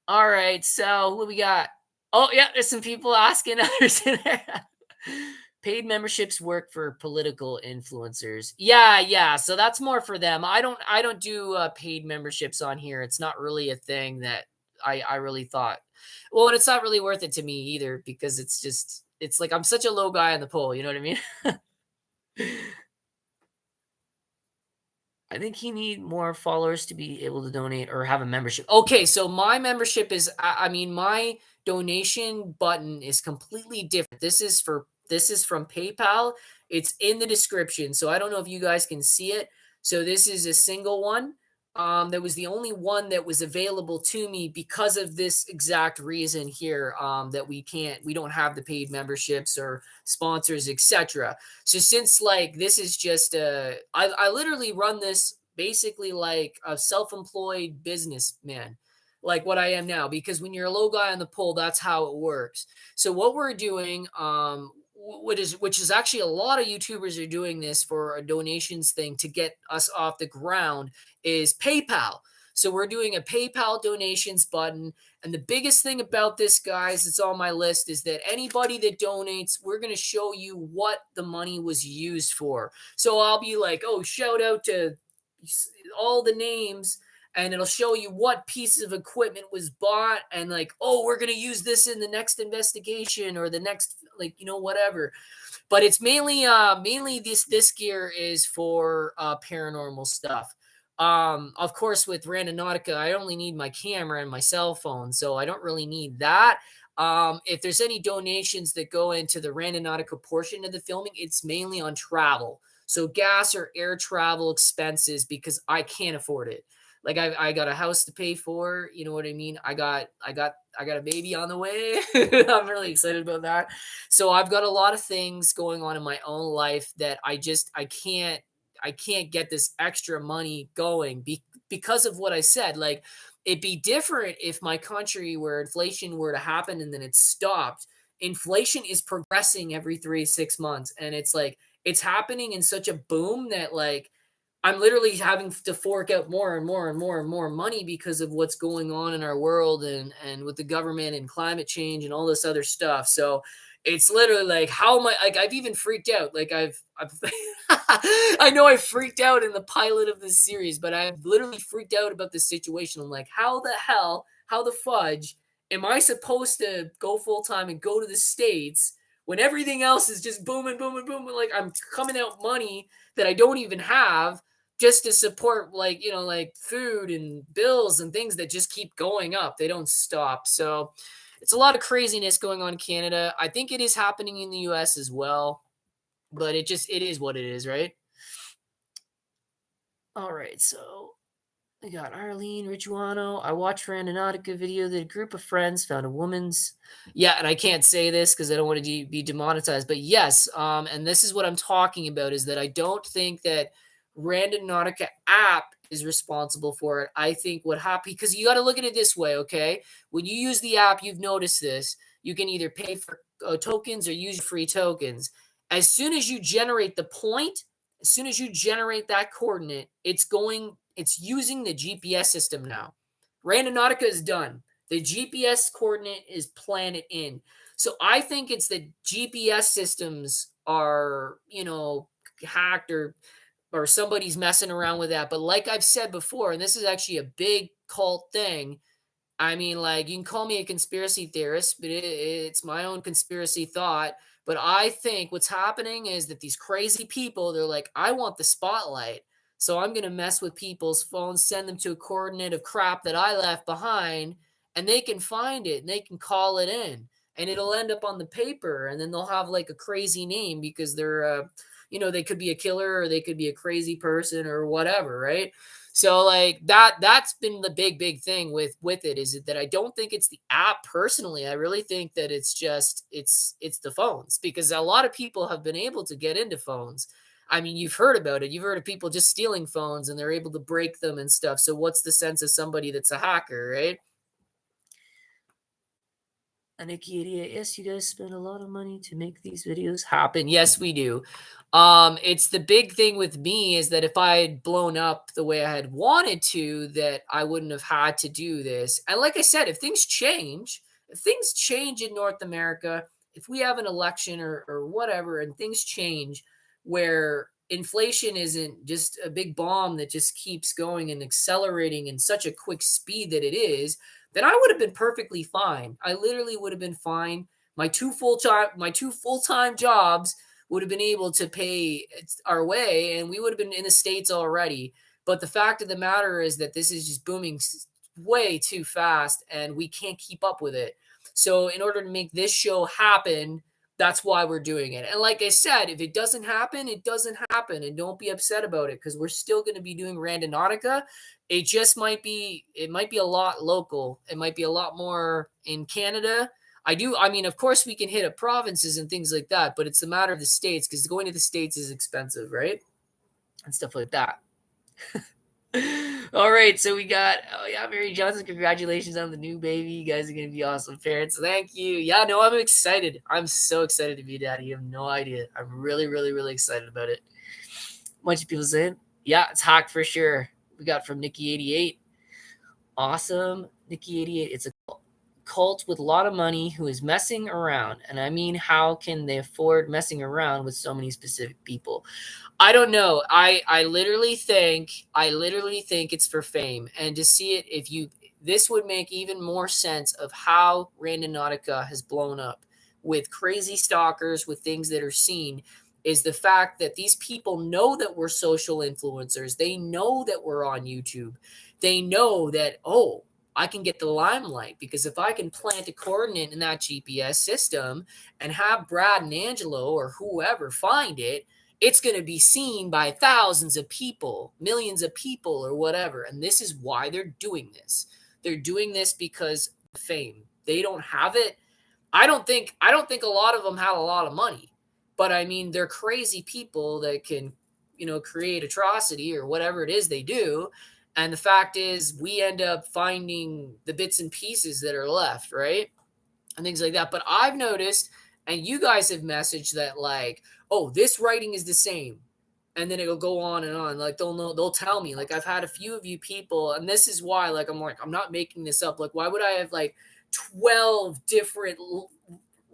All right, so what we got? Oh yeah, there's some people asking others in there. Paid memberships work for political influencers. Yeah, yeah. So that's more for them. I don't do paid memberships on here. It's not really a thing that I really thought. Well, and it's not really worth it to me either, because it's like I'm such a low guy on the pole. You know what I mean? I think you need more followers to be able to donate or have a membership. Okay, so my membership is, I mean, my donation button is completely different. This is from PayPal. It's in the description, so I don't know if you guys can see it. So this is a single one. That was the only one that was available to me because of this exact reason here. That we don't have the paid memberships or sponsors, etc. So since like this is just I literally run this basically like a self-employed businessman, like what I am now, because when you're a low guy on the pole, that's how it works. So what we're doing, which is actually a lot of YouTubers are doing this for a donations thing to get us off the ground, is PayPal. So we're doing a PayPal donations button. And the biggest thing about this, guys, it's on my list, is that anybody that donates, we're going to show you what the money was used for. So I'll be like, oh, shout out to all the names, and it'll show you what piece of equipment was bought, and like, oh, we're going to use this in the next investigation or the next, like, whatever. But it's mainly this gear is for paranormal stuff. Of course, with Randonautica, I only need my camera and my cell phone, so I don't really need that. If there's any donations that go into the Randonautica portion of the filming, it's mainly on travel. So gas or air travel expenses, because I can't afford it. Like I got a house to pay for, you know what I mean? I got a baby on the way. I'm really excited about that. So I've got a lot of things going on in my own life that I can't get this extra money going because of what I said. Like it'd be different if my country, where inflation were to happen and then it stopped, inflation is progressing every 3 to 6 months. And it's like, it's happening in such a boom that like, I'm literally having to fork out more and more and more and more money because of what's going on in our world and with the government and climate change and all this other stuff. So it's literally like, how am I, like, I've even freaked out. Like I've I know I freaked out in the pilot of this series, but I've literally freaked out about this situation. I'm like, how the hell, how the fudge am I supposed to go full time and go to the States when everything else is just booming, booming, booming? Like I'm coming out money that I don't even have just to support, like, like food and bills and things that just keep going up. They don't stop. So it's a lot of craziness going on in Canada. I think it is happening in the US as well, but it is what it is, right? All right, so we got Arlene Rijuano. I watched Randonautica video that a group of friends found a woman's. Yeah, and I can't say this because I don't want to be demonetized, but yes, and this is what I'm talking about, is that I don't think that Randonautica app is responsible for it. I think what happened, because you got to look at it this way, okay? When you use the app, you've noticed this. You can either pay for tokens or use free tokens. As soon as you generate the point, as soon as you generate that coordinate, it's using the GPS system now. Randonautica is done. The GPS coordinate is planted in. So I think it's the GPS systems are, hacked, or somebody's messing around with that. But like I've said before, and this is actually a big cult thing, I mean, like, you can call me a conspiracy theorist, but it's my own conspiracy thought. But I think what's happening is that these crazy people, they're like, I want the spotlight. So I'm going to mess with people's phones, send them to a coordinate of crap that I left behind, and they can find it and they can call it in. And it'll end up on the paper. And then they'll have like a crazy name because they're, they could be a killer or they could be a crazy person or whatever, right? So like that's been the big thing with it, is that I don't think it's the app personally. I really think that it's just it's the phones, because a lot of people have been able to get into phones. I mean, you've heard about it. You've heard of people just stealing phones and they're able to break them and stuff. So what's the sense of somebody that's a hacker, right? A Nikki idiot. Yes, you guys spend a lot of money to make these videos happen. Yes, we do. It's the big thing with me is that if I had blown up the way I had wanted to, that I wouldn't have had to do this. And like I said, if things change in North America, if we have an election or whatever, and things change where inflation isn't just a big bomb that just keeps going and accelerating in such a quick speed that it is, then I would have been perfectly fine. I literally would have been fine. My two full-time jobs would have been able to pay our way, and we would have been in the States already. But the fact of the matter is that this is just booming way too fast, and we can't keep up with it. So in order to make this show happen, that's why we're doing it. And like I said, if it doesn't happen, it doesn't happen, and don't be upset about it, because we're still going to be doing Randonautica. It might be a lot local. It might be a lot more in Canada. I mean, of course we can hit up provinces and things like that, but it's a matter of the States, because going to the States is expensive, right? And stuff like that. All right, so we got, oh yeah, Mary Johnson, congratulations on the new baby. You guys are gonna be awesome parents. Thank you. Yeah, no, I'm excited. I'm so excited to be a daddy. You have no idea. I'm really, really, really excited about it. A bunch of people saying, yeah, it's hacked for sure. We got from Nikki88. Awesome. Nikki88. It's a cult with a lot of money who is messing around. And I mean, how can they afford messing around with so many specific people? I don't know. I literally think it's for fame, and to see it, this would make even more sense of how Randonautica has blown up with crazy stalkers, with things that are seen, is the fact that these people know that we're social influencers. They know that we're on YouTube. They know that, oh, I can get the limelight, because if I can plant a coordinate in that GPS system and have Brad and Angelo or whoever find it, it's going to be seen by thousands of people, millions of people, or whatever. And this is why they're doing this. They're doing this because of fame. They don't have it. I don't think a lot of them have a lot of money, but I mean, they're crazy people that can, create atrocity or whatever it is they do. And the fact is, we end up finding the bits and pieces that are left, right? and things like that. But I've noticed, and you guys have messaged that like, oh, this writing is the same. And then it'll go on and on. Like they'll know, they'll tell me. Like I've had a few of you people, and this is why, like, I'm not making this up. Like, why would I have like 12 different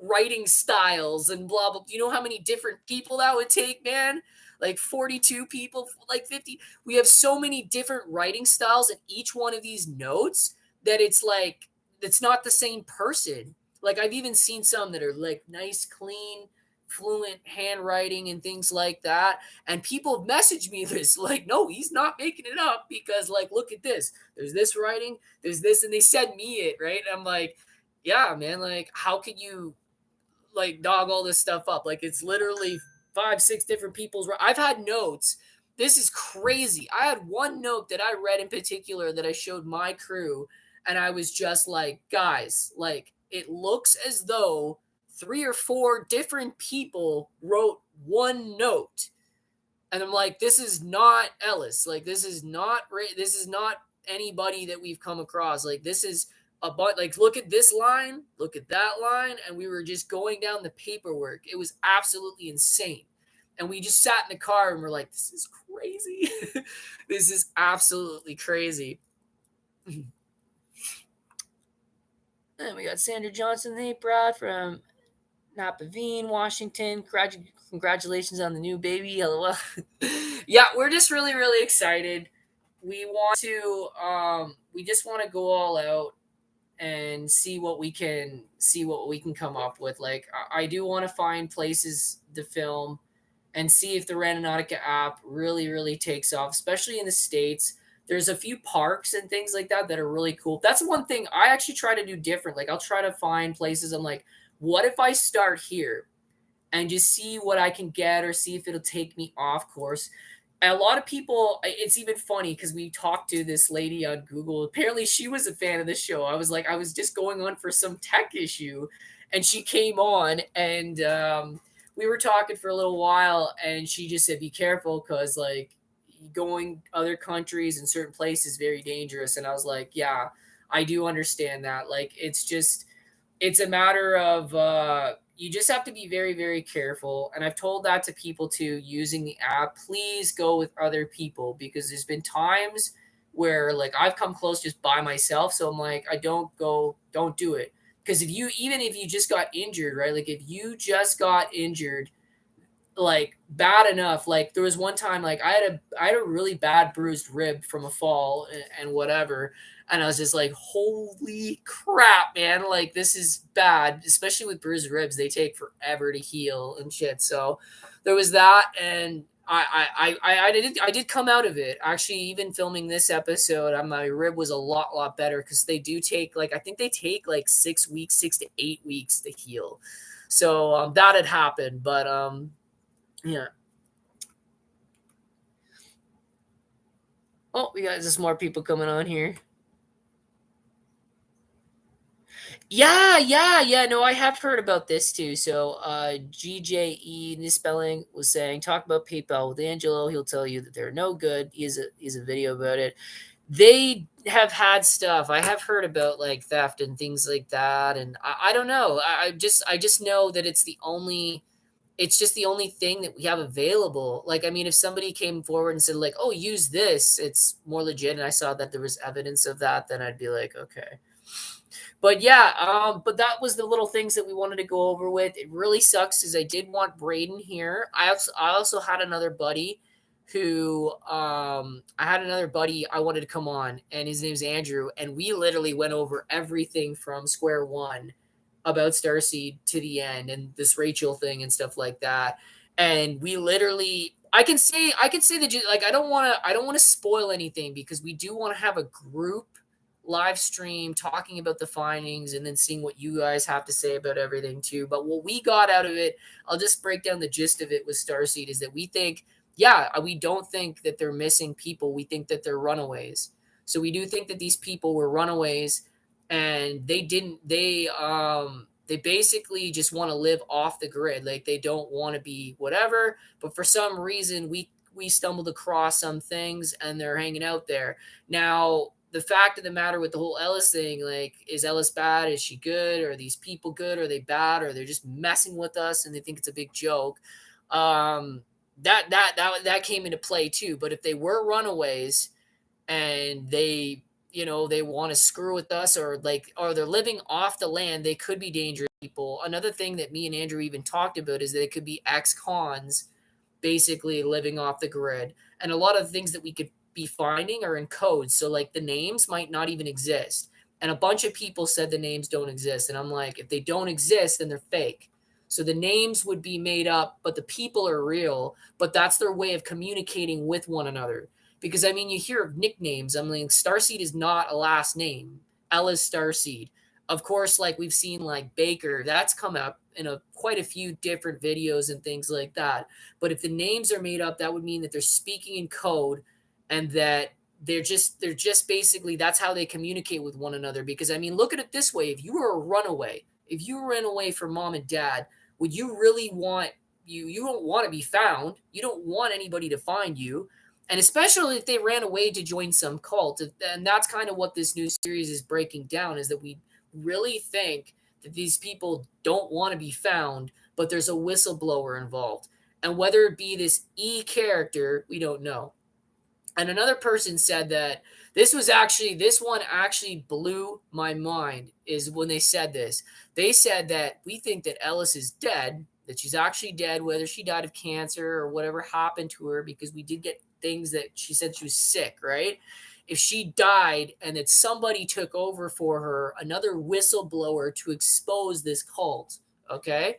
writing styles and blah blah? You know how many different people that would take, man? Like 42 people, like 50. We have so many different writing styles in each one of these notes that it's like it's not the same person. Like I've even seen some that are like nice, clean, fluent handwriting and things like that. And people have messaged me this, like, no, he's not making it up because, like, look at this. There's this writing, there's this, and they send me it, right? And I'm like, yeah, man, like, how could you like dog all this stuff up? Like, it's literally five, six different people's. I've had notes. This is crazy. I had one note that I read in particular that I showed my crew, and I was just like, guys, like, it looks as though three or four different people wrote one note. And I'm like, this is not Ellis. Like, this is not anybody that we've come across. Like, this is like, look at this line, look at that line. And we were just going down the paperwork. It was absolutely insane. And we just sat in the car and we're like, this is crazy. This is absolutely crazy. And we got Sandra Johnson, hey, Brad from Napavine, Washington. Congratulations on the new baby. LOL. Yeah, we're just really, really excited. We just want to go all out and see what we can come up with. Like I do want to find places to film and see if the Randonautica app really, really takes off, especially in the States. There's a few parks and things like that that are really cool. That's one thing I actually try to do different. Like I'll try to find places. I'm like, what if I start here and just see what I can get or see if it'll take me off course? And a lot of people, it's even funny because we talked to this lady on Google. Apparently, she was a fan of the show. I was like, I was just going on for some tech issue, and she came on, and we were talking for a little while, and she just said, "Be careful, because like going other countries and certain places is very dangerous." And I was like, "Yeah, I do understand that. Like, it's a matter of you just have to be very, very careful." And I've told that to people too using the app. Please go with other people, because there's been times where like I've come close just by myself. So I'm like, don't do it. Because even if you just got injured, right? Like if you just got injured, like bad enough. Like there was one time, like I had a really bad bruised rib from a fall and whatever, and I was just like, holy crap, man! Like this is bad, especially with bruised ribs. They take forever to heal and shit. So there was that, and I did come out of it. Actually, even filming this episode, my rib was a lot better because they do take like I think they take like 6 weeks, 6 to 8 weeks to heal. So that had happened, but yeah. Oh, we got just more people coming on here. Yeah. No, I have heard about this too. So, GJE Nispelling was saying, talk about PayPal with Angelo. He'll tell you that they're no good. He has a video about it. They have had stuff. I have heard about like theft and things like that, and I don't know. I just know that it's just the only thing that we have available. Like, I mean, if somebody came forward and said, like, oh, use this, it's more legit, and I saw that there was evidence of that, then I'd be like, okay. But yeah, but that was the little things that we wanted to go over with. It really sucks because I did want Braden here. I also had another buddy who I had another buddy I wanted to come on, and his name's Andrew, and we literally went over everything from square one about Starseed to the end and this Rachel thing and stuff like that. And we literally I can say that like I don't want to spoil anything because we do want to have a group live stream talking about the findings and then seeing what you guys have to say about everything too. But what we got out of it, I'll just break down the gist of it with Starseed, is that we think, yeah, we don't think that they're missing people. We think that they're runaways. So we do think that these people were runaways, and they basically just want to live off the grid. Like they don't want to be whatever, but for some reason we stumbled across some things and they're hanging out there. Now, the fact of the matter with the whole Ellis thing, like, is Ellis bad? Is she good? Are these people good? Are they bad? Or they're just messing with us and they think it's a big joke? Um, that came into play too. But if they were runaways and they, they want to screw with us, or like, or they're living off the land, they could be dangerous people. Another thing that me and Andrew even talked about is that it could be ex-cons basically living off the grid. And a lot of the things that we could be finding are in codes. So like the names might not even exist. And a bunch of people said the names don't exist. And I'm like, if they don't exist, then they're fake. So the names would be made up, but the people are real. But that's their way of communicating with one another. Because I mean, you hear of nicknames. I mean, Starseed is not a last name. Ella's Starseed. Of course, like we've seen, like Baker, that's come up in quite a few different videos and things like that. But if the names are made up, that would mean that they're speaking in code, and that they're just basically, that's how they communicate with one another. Because I mean, look at it this way: if you were a runaway, if you ran away from mom and dad, would you really want, you don't want to be found. You don't want anybody to find you. And especially if they ran away to join some cult. And that's kind of what this new series is breaking down, is that we really think that these people don't want to be found, but there's a whistleblower involved. And whether it be this E character, we don't know. And another person said that this one actually blew my mind, is when they said this. They said that we think that Ellis is dead, that she's actually dead, whether she died of cancer or whatever happened to her, because we did get things that she said she was sick, right? If she died and that somebody took over for her, another whistleblower to expose this cult, okay?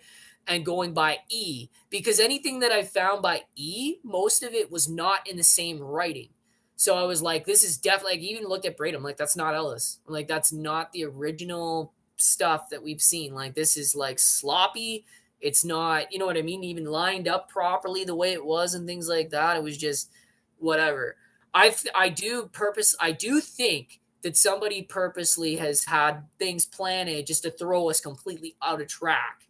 And going by E, because anything that I found by E, most of it was not in the same writing. So I was like, this is definitely, like, even looked at Braid, I'm like, that's not Ellis. I'm like, that's not the original stuff that we've seen. Like, this is like sloppy. It's not, you know what I mean, even lined up properly the way it was and things like that. It was just whatever. I do think that somebody purposely has had things planned just to throw us completely out of track.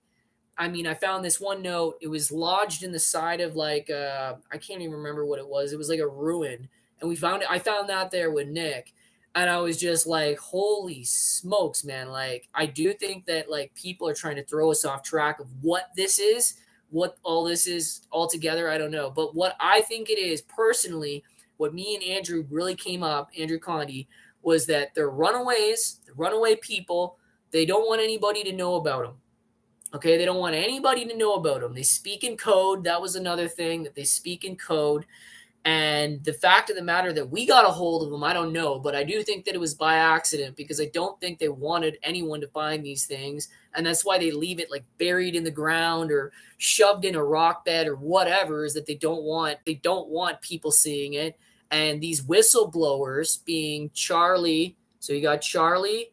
I mean, I found this one note. It was lodged in the side of like I can't even remember what it was. It was like a ruin, and we found it. I found that there with Nick, and I was just like, "Holy smokes, man!" Like, I do think that like people are trying to throw us off track of what this is, what all this is altogether. I don't know, but what I think it is personally, what me and Andrew really came up, Andrew Condi, was that they're runaways, they're runaway people. They don't want anybody to know about them. Okay, they don't want anybody to know about them. They speak in code. That was another thing, that they speak in code. And the fact of the matter that we got a hold of them, I don't know, but I do think that it was by accident, because I don't think they wanted anyone to find these things. And that's why they leave it like buried in the ground or shoved in a rock bed or whatever, is that they don't want people seeing it. And these whistleblowers being Charlie. So you got Charlie,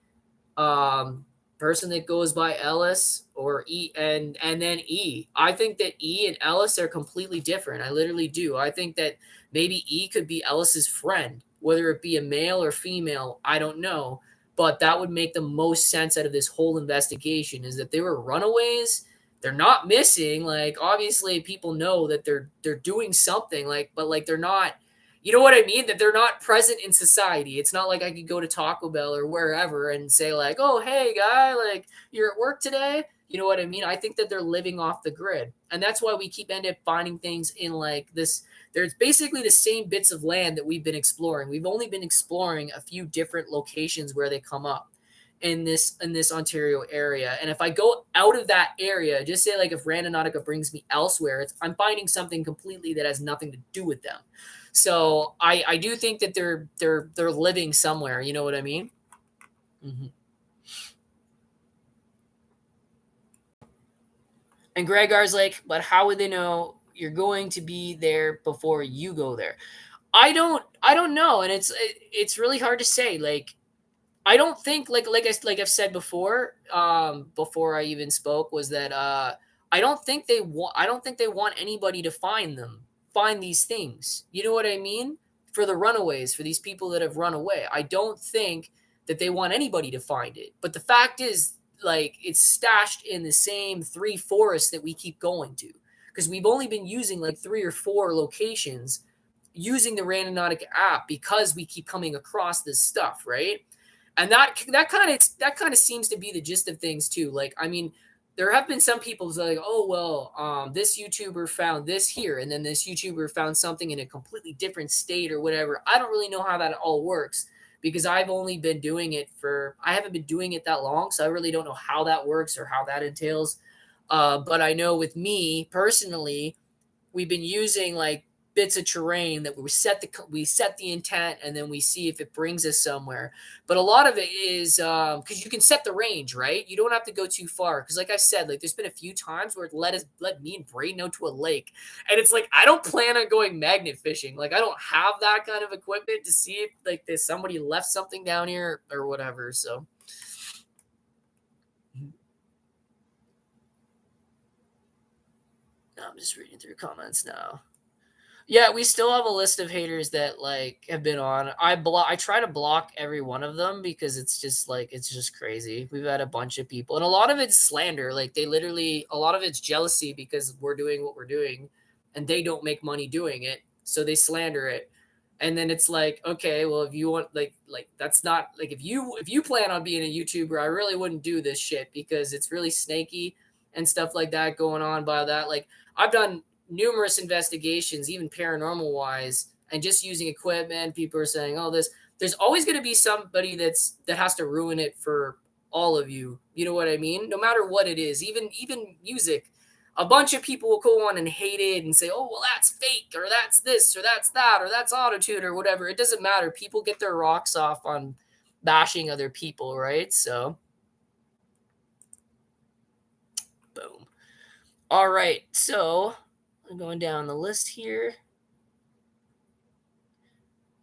um, person that goes by Ellis, or E, and then E. I think that E and Ellis are completely different. I literally do. I think that maybe E could be Ellis's friend, whether it be a male or female, I don't know. But that would make the most sense out of this whole investigation, is that they were runaways. They're not missing. Like, obviously people know that they're doing something, like, but like they're not, you know what I mean? That they're not present in society. It's not like I could go to Taco Bell or wherever and say like, "Oh, hey guy, like, you're at work today." You know what I mean? I think that they're living off the grid. And that's why we keep end up finding things in like this. There's basically the same bits of land that we've been exploring. We've only been exploring a few different locations where they come up in this Ontario area. And if I go out of that area, just say like if Randonautica brings me elsewhere, I'm finding something completely that has nothing to do with them. So I do think that they're living somewhere. You know what I mean? Hmm. And Gregor's like, but how would they know you're going to be there before you go there? I don't know, and it's really hard to say. Like, I don't think, like I've said before, before I even spoke, was that I don't think they want anybody to find these things. You know what I mean? For the runaways, for these people that have run away, I don't think that they want anybody to find it. But the fact is, like, it's stashed in the same three forests that we keep going to, because we've only been using like three or four locations using the Randonautica app because we keep coming across this stuff, right? And that kind of seems to be the gist of things too. Like, I mean, there have been some people like, oh well, this YouTuber found this here, and then this YouTuber found something in a completely different state or whatever. I don't really know how that all works because I haven't been doing it that long, so I really don't know how that works or how that entails. But I know with me personally, we've been using like bits of terrain that we set the intent and then we see if it brings us somewhere. But a lot of it is because you can set the range, right? You don't have to go too far because like I said, like there's been a few times where it let me and Braden out to a lake, and it's like I don't plan on going magnet fishing. Like I don't have that kind of equipment to see if like there's somebody left something down here or whatever. So I'm just reading through comments now. Yeah, we still have a list of haters that like have been on. I try to block every one of them because it's just crazy. We've had a bunch of people and a lot of it's slander. Like they literally a lot of it's jealousy because we're doing what we're doing and they don't make money doing it. So they slander it. And then it's like, okay, well if you want like that's not like if you plan on being a YouTuber, I really wouldn't do this shit because it's really snaky and stuff like that going on by that. Like I've done numerous investigations, even paranormal wise, and just using equipment. People are saying, "Oh, this." There's always going to be somebody that has to ruin it for all of you. You know what I mean? No matter what it is, even music. A bunch of people will go on and hate it and say, "Oh, well, that's fake, or that's this, or that's that, or that's autotune, or whatever." It doesn't matter. People get their rocks off on bashing other people, right? So, boom. All right. So, I'm going down the list here.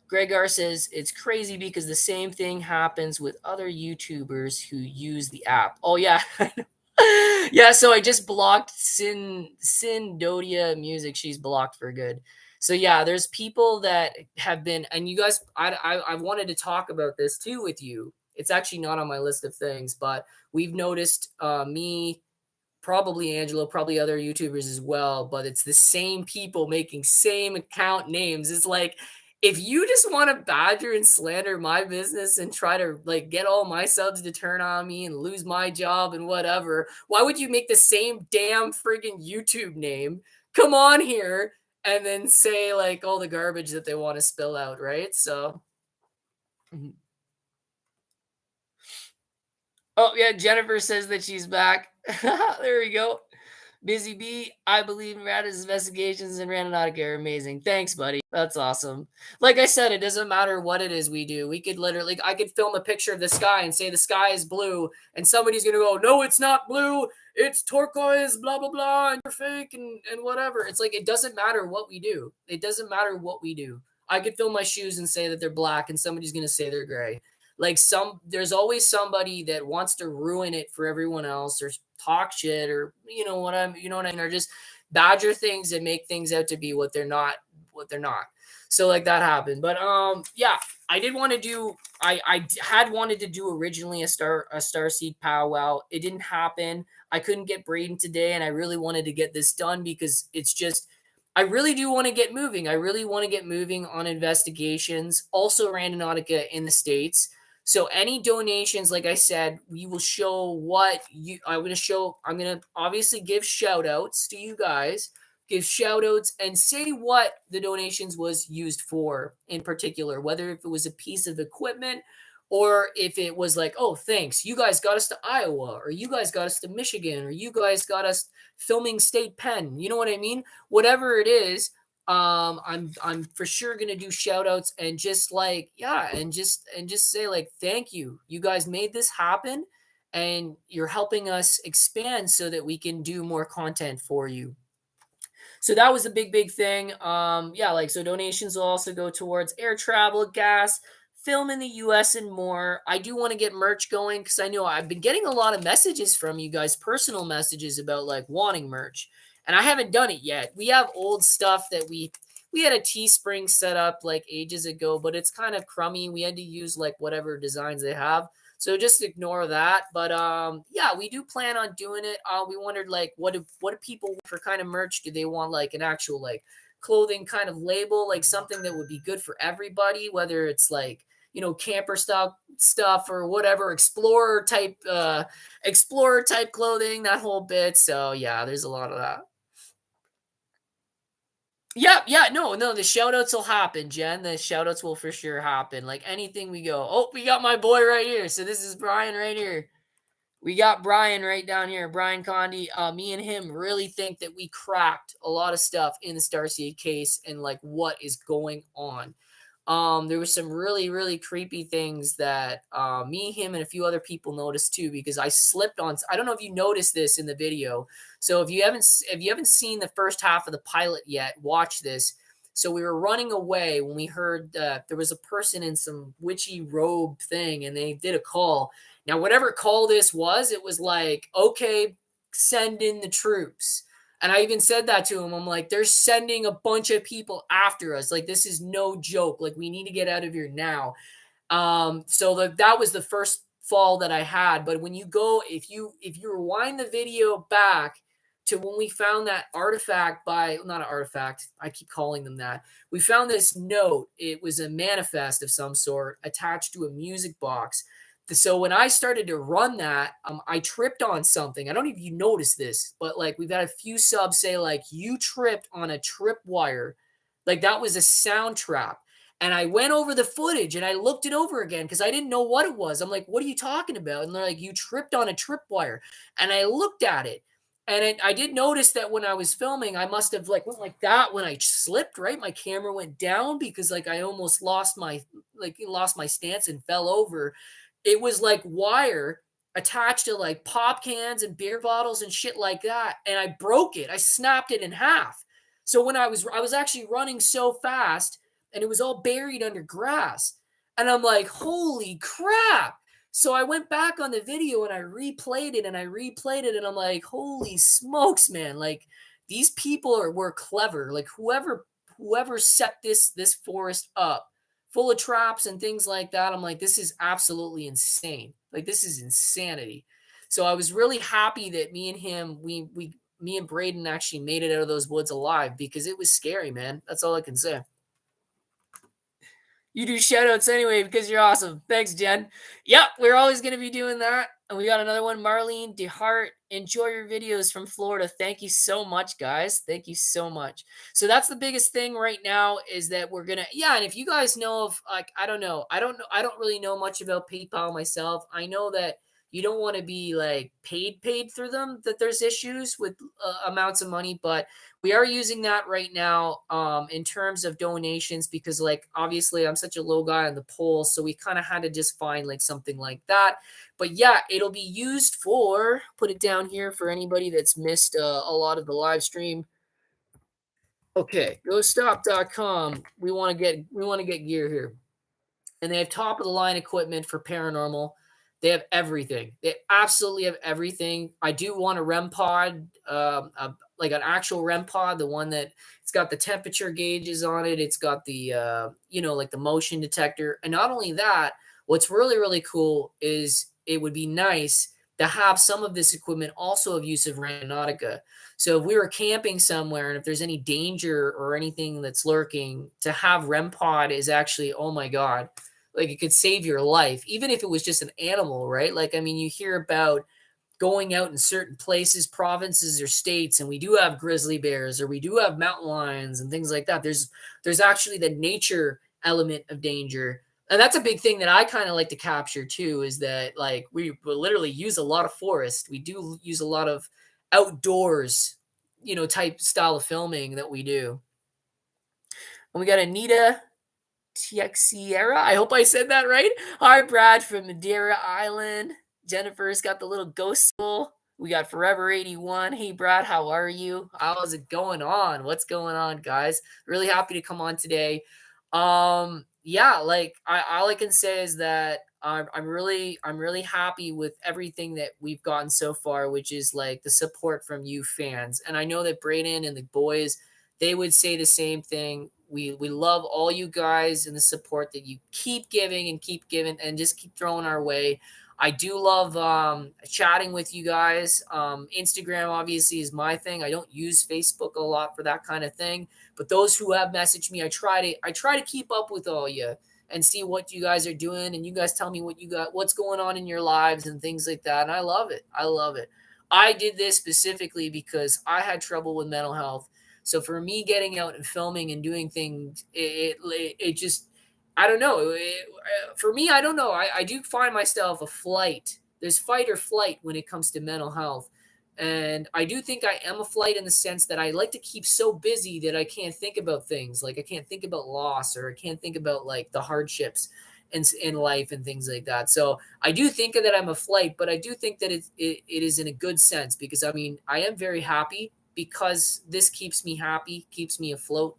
Gregor says it's crazy because the same thing happens with other YouTubers who use the app. Oh yeah. Yeah, so I just blocked Dodia Music. She's blocked for good. So yeah, there's people that have been, and you guys, I wanted to talk about this too with you. It's actually not on my list of things, but we've noticed me, probably Angelo, probably other YouTubers as well, but it's the same people making same account names. It's like if you just want to badger and slander my business and try to like get all my subs to turn on me and lose my job and whatever, why would you make the same damn friggin' YouTube name? Come on here and then say like all the garbage that they want to spill out, right? So mhm. Oh yeah, Jennifer says that she's back. There we go. Busy Bee, I believe Mirada's investigations and Randonautica are amazing. Thanks, buddy. That's awesome. Like I said, it doesn't matter what it is we do. We could literally, I could film a picture of the sky and say the sky is blue, and somebody's gonna go, no, it's not blue. It's turquoise, blah blah blah, and you're fake and whatever. It's like it doesn't matter what we do. It doesn't matter what we do. I could film my shoes and say that they're black, and somebody's gonna say they're gray. Like there's always somebody that wants to ruin it for everyone else or talk shit or you know what I mean, or just badger things and make things out to be what they're not. So like that happened. But yeah, I did want to do I had wanted to do originally a Starseed powwow. It didn't happen. I couldn't get Braden today, and I really wanted to get this done because it's just I really do want to get moving. I really want to get moving on investigations. Also, Randonautica in the States. So any donations, like I said, we will show what you I'm gonna obviously give shout outs to you guys, give shout outs and say what the donations was used for in particular, whether if it was a piece of equipment or if it was like, oh, thanks, you guys got us to Iowa, or you guys got us to Michigan, or you guys got us filming State Pen. You know what I mean? Whatever it is, I'm for sure gonna do shout outs and just like yeah and just say like thank you, you guys made this happen and you're helping us expand so that we can do more content for you. So that was the big thing. Yeah, like so donations will also go towards air travel, gas, film in the US and more. I do want to get merch going because I know I've been getting a lot of messages from you guys, personal messages about like wanting merch. And I haven't done it yet. We have old stuff that we had a Teespring set up like ages ago, but it's kind of crummy. We had to use like whatever designs they have. So just ignore that. But yeah, we do plan on doing it. We wondered like what do people want for kind of merch? Do they want like an actual like clothing kind of label, like something that would be good for everybody, whether it's like, camper stuff or whatever, explorer type clothing, that whole bit. So yeah, there's a lot of that. Yeah, yeah, no, the shout outs will happen, Jen. The shout outs will for sure happen. Like anything we go. Oh, we got my boy right here. So this is Brian right here. We got Brian right down here, Brian Condi. Me and him really think that we cracked a lot of stuff in the Starseed case and like what is going on. There was some really, really creepy things that me, him, and a few other people noticed too, because I slipped on. I don't know if you noticed this in the video. So if you haven't seen the first half of the pilot yet, watch this. So we were running away when we heard that there was a person in some witchy robe thing, and they did a call. Now, whatever call this was, it was like, okay, send in the troops. And I even said that to him. I'm like, they're sending a bunch of people after us. Like, this is no joke. Like, we need to get out of here now. So that was the first fall that I had. But when you go, if you rewind the video back to when we found that artifact by not an artifact, I keep calling them that. We found this note. It was a manifest of some sort attached to a music box. So when I started to run that, I tripped on something. I don't know if you noticed this, but like we've had a few subs say like you tripped on a trip wire, like that was a sound trap. And I went over the footage and I looked it over again because I didn't know what it was. I'm like, what are you talking about? And they're like, you tripped on a tripwire. And I looked at it. And I did notice that when I was filming, I must have like went like that when I slipped, right? My camera went down because like I almost lost my stance and fell over. It was like wire attached to like pop cans and beer bottles and shit like that. And I broke it. I snapped it in half. So when I was actually running so fast and it was all buried under grass. And I'm like, holy crap. So I went back on the video and I replayed it and I replayed it. And I'm like, holy smokes, man. Like these people were clever. Like whoever set this forest up full of traps and things like that. I'm like, this is absolutely insane. Like this is insanity. So I was really happy that me and Braden actually made it out of those woods alive because it was scary, man. That's all I can say. You do shout outs anyway because you're awesome. Thanks, Jen. Yep, we're always going to be doing that. And we got another one, Marlene DeHart. Enjoy your videos from Florida. Thank you so much, guys. Thank you so much. So that's the biggest thing right now is that we're gonna, yeah. And if you guys know of, like, I don't know, I don't really know much about PayPal myself. I know that you don't want to be like paid through them. That there's issues with amounts of money, but we are using that right now in terms of donations because like obviously I'm such a low guy on the poll, so we kind of had to just find like something like that. But yeah, it'll be used for, put it down here for anybody that's missed a lot of the live stream. Okay, GoStop.com. We want to get gear here, and they have top of the line equipment for paranormal. They have everything. They absolutely have everything. I do want a REM pod, like an actual REM pod, the one that it's got the temperature gauges on it. It's got the, like the motion detector. And not only that, what's really, really cool is it would be nice to have some of this equipment also of use of Randonautica. So if we were camping somewhere and if there's any danger or anything that's lurking, to have REM pod is actually, oh my God, like it could save your life, even if it was just an animal, right? Like, I mean, you hear about going out in certain places, provinces or states, and we do have grizzly bears or we do have mountain lions and things like that. There's actually the nature element of danger. And that's a big thing that I kind of like to capture too, is that like we will literally use a lot of forest. We do use a lot of outdoors, type style of filming that we do. And we got Anita Tiexiera. I hope I said that right. Hi, Brad from Madeira Island. Jennifer's got the little ghost soul. We got Forever 81. Hey, Brad, how are you? How's it going on? What's going on, guys? Really happy to come on today. Yeah, like all I can say is that I'm really happy with everything that we've gotten so far, which is like the support from you fans. And I know that Braden and the boys, they would say the same thing. We love all you guys and the support that you keep giving and just keep throwing our way. I do love chatting with you guys. Instagram obviously is my thing. I don't use Facebook a lot for that kind of thing, but those who have messaged me, I try to keep up with all you and see what you guys are doing, and you guys tell me what's going on in your lives and things like that. And I love it. I love it. I did this specifically because I had trouble with mental health. So for me, getting out and filming and doing things, it just, I don't know. For me, I don't know. I do find myself a flight. There's fight or flight when it comes to mental health. And I do think I am a flight in the sense that I like to keep so busy that I can't think about things. Like I can't think about loss, or I can't think about like the hardships in life and things like that. So I do think that I'm a flight, but I do think that it is in a good sense, because I mean, I am very happy because this keeps me happy, keeps me afloat.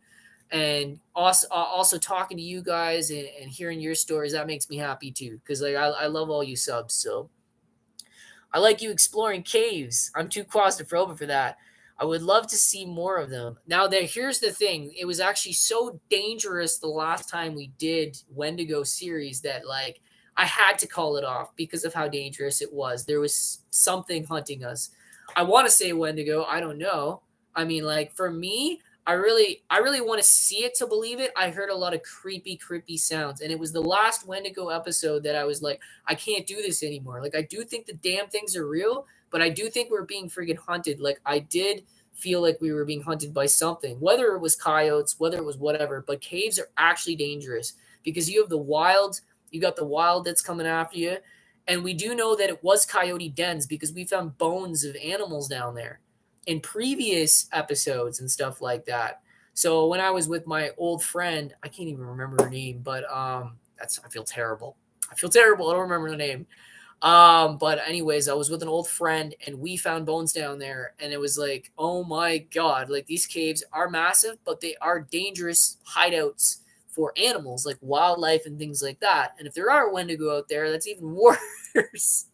And also talking to you guys and hearing your stories, that makes me happy too, because like I love all you subs. So I like you exploring caves. I'm too claustrophobic for that. I would love to see more of them. Now, here's the thing. It was actually so dangerous the last time we did Wendigo series that like I had to call it off because of how dangerous it was. There was something hunting us. I want to say Wendigo. I don't know. I mean, like for me, I really want to see it to believe it. I heard a lot of creepy sounds, and it was the last Wendigo episode that I was like, I can't do this anymore. Like I do think the damn things are real, but I do think we're being freaking hunted. Like I did feel like we were being hunted by something, whether it was coyotes, whether it was whatever. But caves are actually dangerous because you have the wild, you got the wild that's coming after you. And we do know that it was coyote dens because we found bones of animals down there in previous episodes and stuff like that. So when I was with my old friend, I can't even remember her name, but that's I feel terrible. I feel terrible. I don't remember the name. But anyways, I was with an old friend and we found bones down there, and it was like, oh my god, like these caves are massive, but they are dangerous hideouts for animals like wildlife and things like that. And if there are Wendigo out there, that's even worse.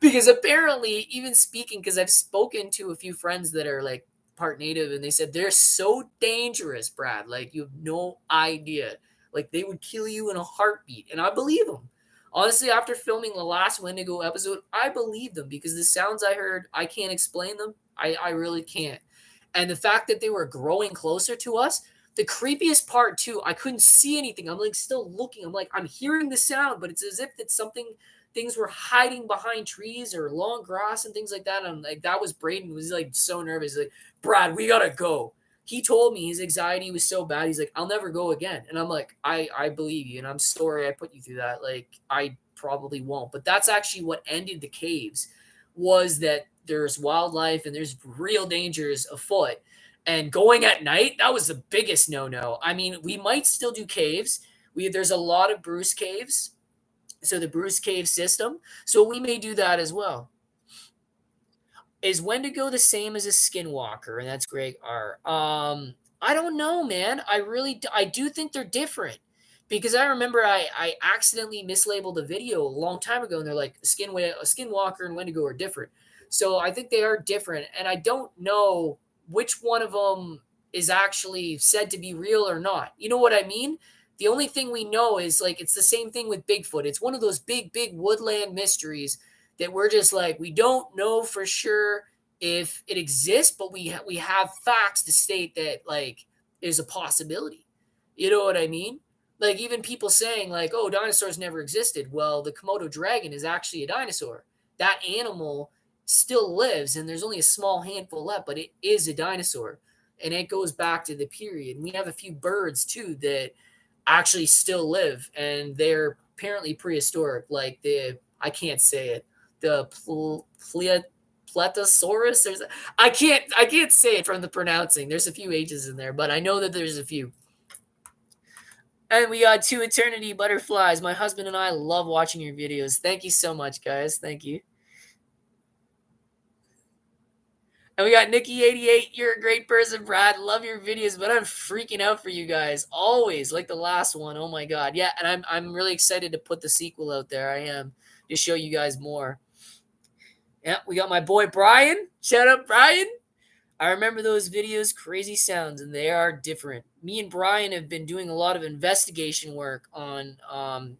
Because apparently, even speaking, because I've spoken to a few friends that are like part native, and they said they're so dangerous, Brad. Like you have no idea. Like they would kill you in a heartbeat, and I believe them. Honestly, after filming the last Wendigo episode, I believe them because the sounds I heard, I can't explain them. I really can't. And the fact that they were growing closer to us, the creepiest part too, I couldn't see anything. I'm like still looking. I'm like, I'm hearing the sound, but it's as if it's something, things were hiding behind trees or long grass and things like that. And I'm like, that was Braden. He was like so nervous. He's like, Brad, we gotta go. He told me his anxiety was so bad. He's like, I'll never go again. And I'm like, I believe you, and I'm sorry I put you through that. Like, I probably won't. But that's actually what ended the caves, was that there's wildlife and there's real dangers afoot. And going at night, that was the biggest no-no. I mean, we might still do caves. There's a lot of Bruce caves, so the Bruce Cave system. So we may do that as well. Is Wendigo the same as a Skinwalker? And that's Greg R. I don't know, man. I do think they're different because I remember I accidentally mislabeled a video a long time ago, and they're like a Skinwalker and Wendigo are different. So I think they are different, and I don't know which one of them is actually said to be real or not. You know what I mean? The only thing we know is like it's the same thing with Bigfoot. It's one of those big woodland mysteries that we're just like we don't know for sure if it exists, but we have facts to state that like there's a possibility. You know what I mean? Like even people saying like, "Oh, dinosaurs never existed." Well, the Komodo dragon is actually a dinosaur. That animal still lives, and there's only a small handful left, but it is a dinosaur, and it goes back to the period. And we have a few birds too that actually still live, and they're apparently prehistoric. Like I can't say it, the Pletosaurus. I can't say it from the pronouncing. There's a few H's in there, but I know that there's a few. And we got two eternity butterflies. My husband and I love watching your videos. Thank you so much, guys. Thank you. And we got Nikki88. You're a great person, Brad. Love your videos, but I'm freaking out for you guys. Always, like the last one. Oh my god. Yeah, and I'm really excited to put the sequel out there. I am, to show you guys more. Yeah, we got my boy Brian. Shout out, Brian. I remember those videos, crazy sounds, and they are different. Me and Brian have been doing a lot of investigation work on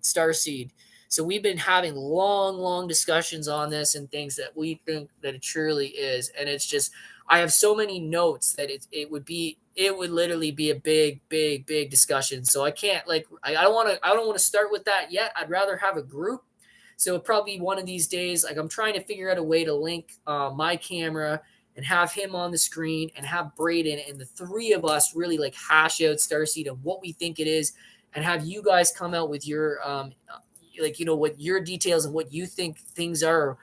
StarSeed. So we've been having long discussions on this and things that we think that it truly is. And it's just, I have so many notes that it would literally be a big discussion. So I can't like, I don't want to start with that yet. I'd rather have a group. So probably one of these days, like I'm trying to figure out a way to link my camera and have him on the screen and have Braden and the three of us really like hash out StarSeed and what we think it is, and have you guys come out with your like what your details and what you think things are,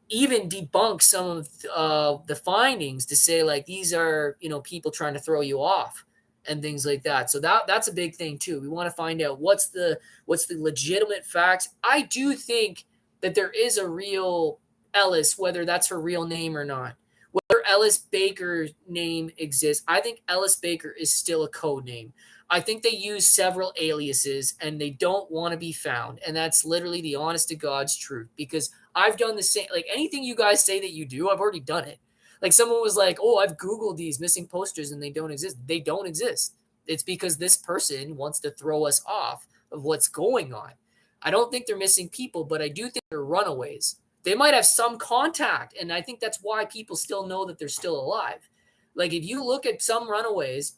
even debunk some of the findings to say like these are people trying to throw you off and things like that. So that's a big thing too. We want to find out what's the legitimate facts. I do think that there is a real Ellis, whether that's her real name or not. Whether Ellis Baker's name exists, I think Ellis Baker is still a code name. I think they use several aliases and they don't want to be found. And that's literally the honest to God's truth, because I've done the same. Like anything you guys say that you do, I've already done it. Like someone was like, "Oh, I've Googled these missing posters and they don't exist." They don't exist. It's because this person wants to throw us off of what's going on. I don't think they're missing people, but I do think they're runaways. They might have some contact, and I think that's why people still know that they're still alive. Like if you look at some runaways,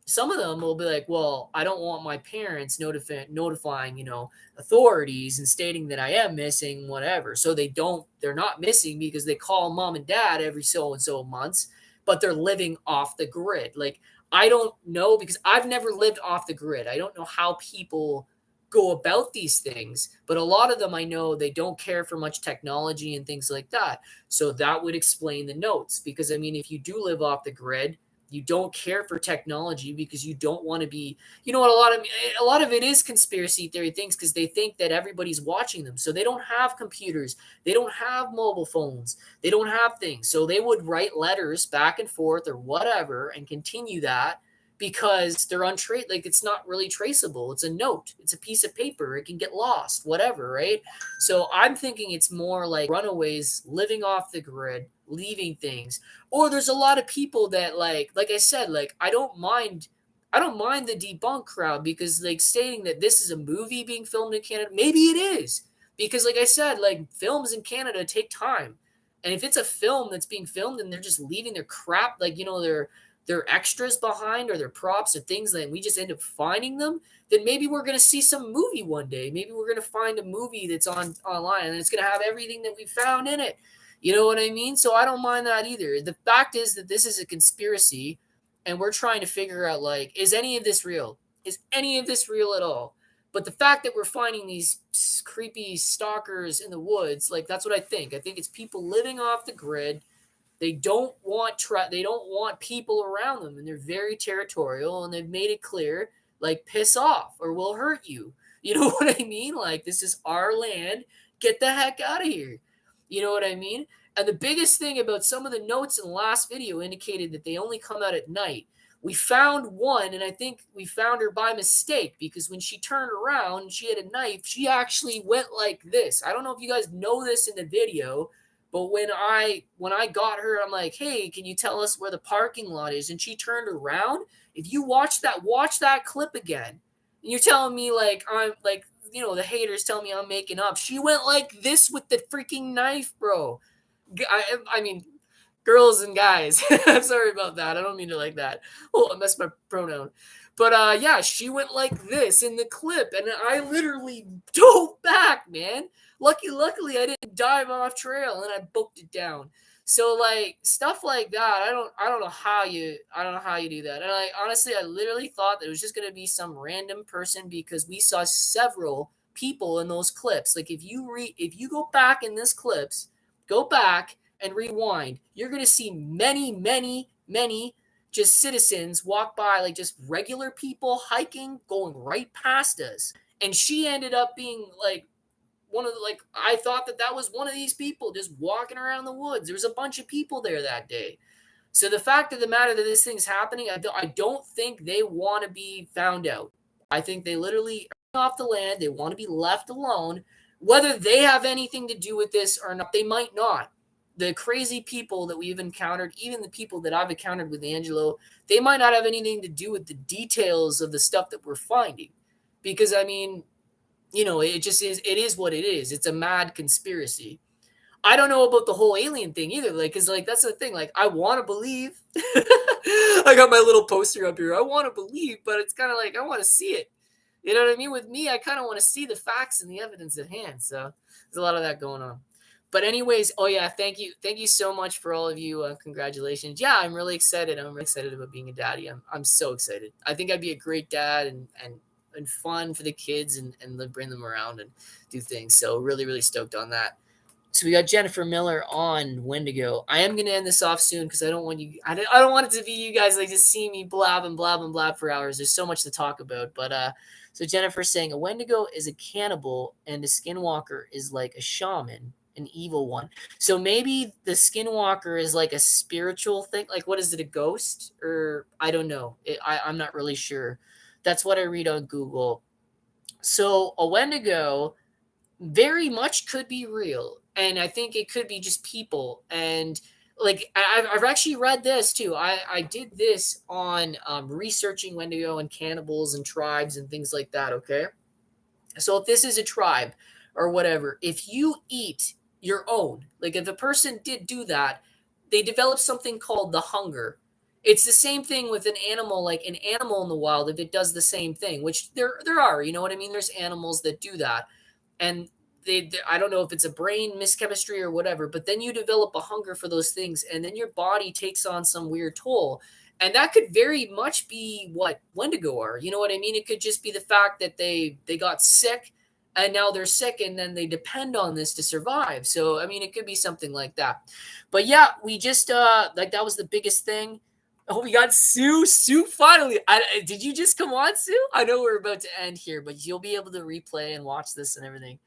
some of them will be like, well, I don't want my parents notifying, authorities and stating that I am missing, whatever. So they're not missing because they call mom and dad every so and so months, but they're living off the grid. Like, I don't know because I've never lived off the grid. I don't know how people go about these things, but a lot of them I know they don't care for much technology and things like that. So that would explain the notes, because I mean, if you do live off the grid, you don't care for technology because you don't want to be, what a lot of it is conspiracy theory things, because they think that everybody's watching them. So they don't have computers, they don't have mobile phones, they don't have things. So they would write letters back and forth or whatever and continue that, because they're like it's not really traceable. It's a note, it's a piece of paper, it can get lost, whatever, right? So I'm thinking it's more like runaways living off the grid, leaving things. Or there's a lot of people that like I said, like I don't mind the debunk crowd, because like stating that this is a movie being filmed in Canada, maybe it is, because like I said, like films in Canada take time. And if it's a film that's being filmed and they're just leaving their crap, like their extras behind, or their props or things, that we just end up finding them, then maybe we're going to see some movie one day. Maybe we're going to find a movie that's online and it's going to have everything that we found in it. You know what I mean? So I don't mind that either. The fact is that this is a conspiracy, and we're trying to figure out, like, is any of this real? Is any of this real at all? But the fact that we're finding these creepy stalkers in the woods, like, that's what I think. I think it's people living off the grid. They don't want people around them, and they're very territorial, and they've made it clear, like, piss off or we'll hurt you. You know what I mean? Like, this is our land. Get the heck out of here. You know what I mean? And the biggest thing about some of the notes in the last video indicated that they only come out at night. We found one, and I think we found her by mistake, because when she turned around, she had a knife. She actually went like this. I don't know if you guys know this in the video, but when I got her, I'm like, "Hey, can you tell us where the parking lot is?" And she turned around. If you watch that clip again. And you're telling me like I'm like, the haters tell me I'm making up. She went like this with the freaking knife, bro. I mean, girls and guys. I'm sorry about that. I don't mean it like that. Oh, that's my pronoun. But yeah, she went like this in the clip, and I literally dove back, man. Luckily, I didn't dive off trail, and I booked it down. So like stuff like that, I don't know how you do that. And I literally thought that it was just gonna be some random person, because we saw several people in those clips. Like if you go back in this clips, go back and rewind, you're gonna see many just citizens walk by, like just regular people hiking, going right past us. And she ended up being like one of the, like, I thought that was one of these people just walking around the woods. There was a bunch of people there that day. So the fact of the matter that this thing's happening, I don't think they want to be found out. I think they literally are off the land. They want to be left alone. Whether they have anything to do with this or not, they might not. The crazy people that we've encountered, even the people that I've encountered with Angelo, they might not have anything to do with the details of the stuff that we're finding. Because, I mean, You know, it just is. It is what it is. It's a mad conspiracy. I don't know about the whole alien thing either. Like, cause like that's the thing. Like, I want to believe. I got my little poster up here. I want to believe, but it's kind of like I want to see it. You know what I mean? With me, I kind of want to see the facts and the evidence at hand. So there's a lot of that going on. But anyways, oh yeah, thank you so much for all of you. Congratulations. Yeah, I'm really excited. I'm really excited about being a daddy. I'm so excited. I think I'd be a great dad and fun for the kids and bring them around and do things. So really really stoked on that. So we got Jennifer Miller on Wendigo. I am going to end this off soon because I don't want it to be you guys like just see me blab and blab and blab for hours. There's so much to talk about. But so Jennifer's saying a Wendigo is a cannibal and a skinwalker is like a shaman, an evil one. So maybe the skinwalker is like a spiritual thing. Like what is it, a ghost? Or I don't know. I'm not really sure. That's what I read on Google. So a Wendigo very much could be real, and I think it could be just people. And like I've actually read this too. I did this on researching Wendigo and cannibals and tribes and things like that. Okay, so if this is a tribe or whatever, if you eat your own, like if a person did do that, they develop something called the hunger. It's the same thing with an animal, like an animal in the wild, if it does the same thing, which there are, you know what I mean? There's animals that do that. And I don't know if it's a brain mischemistry or whatever, but then you develop a hunger for those things, and then your body takes on some weird toll. And that could very much be what Wendigo are. You know what I mean? It could just be the fact that they got sick and now they're sick and then they depend on this to survive. So I mean it could be something like that. But yeah, we just like that was the biggest thing. Oh, we got Sue. Sue finally. Did you just come on, Sue? I know we're about to end here, but you'll be able to replay and watch this and everything.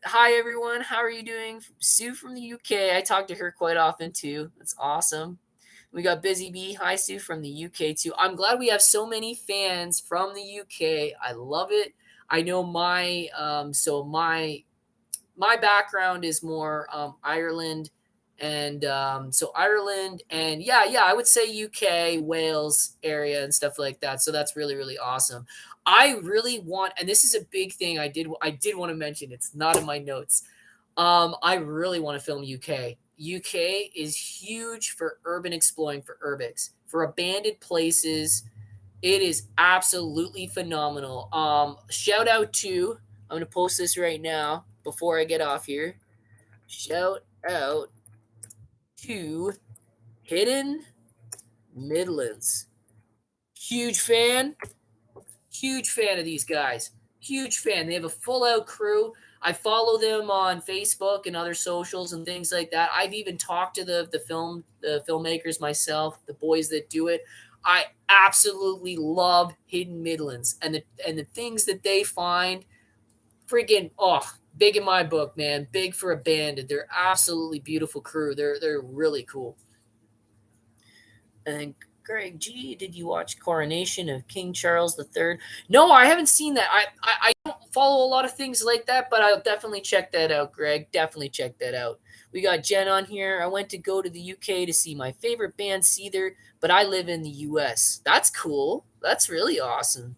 Hi everyone, how are you doing? Sue from the UK. I talk to her quite often too. That's awesome. We got Busy Bee. Hi Sue from the UK too. I'm glad we have so many fans from the UK. I love it. I know my background is more Ireland, and so Ireland and yeah, I would say UK, Wales area and stuff like that. So that's really really awesome. I really want, and this is a big thing. I did want to mention. It's not in my notes. I really want to film UK. UK is huge for urban exploring for urbex for abandoned places. It is absolutely phenomenal. Shout out to, I'm gonna post this right now before I get off here. Shout out to Hidden Midlands. Huge fan, huge fan of these guys. Huge fan. They have a full out crew. I follow them on Facebook and other socials and things like that. I've even talked to the filmmakers myself, the boys that do it. I absolutely love Hidden Midlands and the things that they find. Freaking big in my book, man. Big for a band. They're absolutely beautiful crew. They're really cool. And Greg G, did you watch Coronation of King Charles III? No, I haven't seen that. I don't follow a lot of things like that, but I'll definitely check that out, Greg. Definitely check that out. We got Jen on here. I went to go to the UK to see my favorite band, Seether, but I live in the US. That's cool. That's really awesome.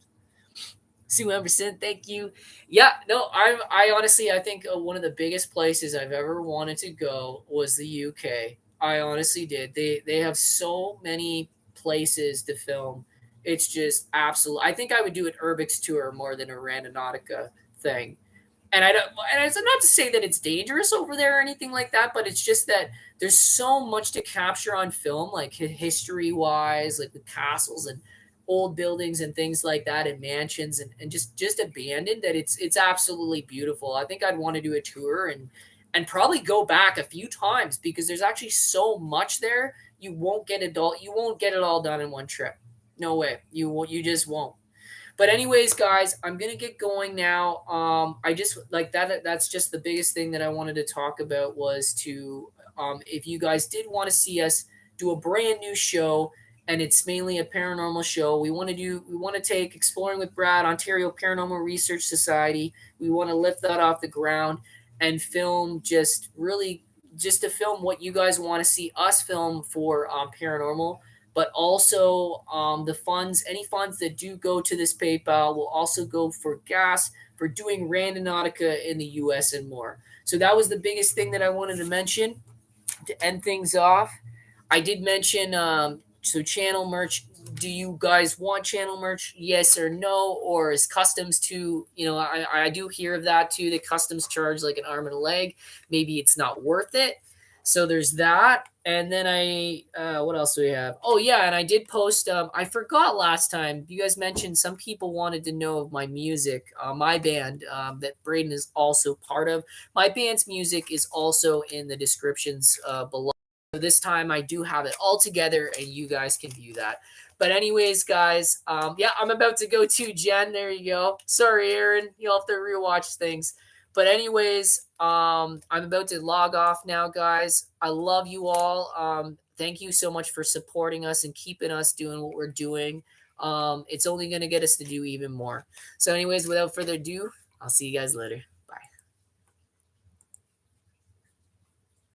Sue Emerson, thank you. Yeah, no, I honestly I think one of the biggest places I've ever wanted to go was the UK. I honestly did. They have so many places to film. It's just absolute. I think I would do an Urbix tour more than a Randonautica thing. And I don't, and it's not to say that it's dangerous over there or anything like that, but it's just that there's so much to capture on film, like history wise, like the castles and old buildings and things like that, and mansions and just abandoned, that it's absolutely beautiful. I think I'd want to do a tour and probably go back a few times because there's actually so much there. You won't get it all done in one trip. No way. You just won't. But anyways, guys, I'm gonna get going now. I just like that. That's just the biggest thing that I wanted to talk about was to, if you guys did want to see us do a brand new show, and it's mainly a paranormal show. We want to take Exploring with Brad, Ontario Paranormal Research Society. We want to lift that off the ground and film just to film what you guys want to see us film for paranormal, but also the funds, any funds that do go to this PayPal will also go for gas for doing Randonautica in the US and more. So that was the biggest thing that I wanted to mention to end things off. I did mention so channel merch. Do you guys want channel merch? Yes or no? Or is customs too? I do hear of that too. The customs charge like an arm and a leg. Maybe it's not worth it. So there's that. And then what else do we have? Oh yeah, and I did post. I forgot last time. You guys mentioned some people wanted to know of my music. My band that Braden is also part of. My band's music is also in the descriptions below. This time I do have it all together and you guys can view that. But anyways, guys, yeah, I'm about to go to Jen. There you go. Sorry, Aaron. You'll have to rewatch things. But anyways, I'm about to log off now, guys. I love you all. Thank you so much for supporting us and keeping us doing what we're doing. It's only going to get us to do even more. So anyways, without further ado, I'll see you guys later.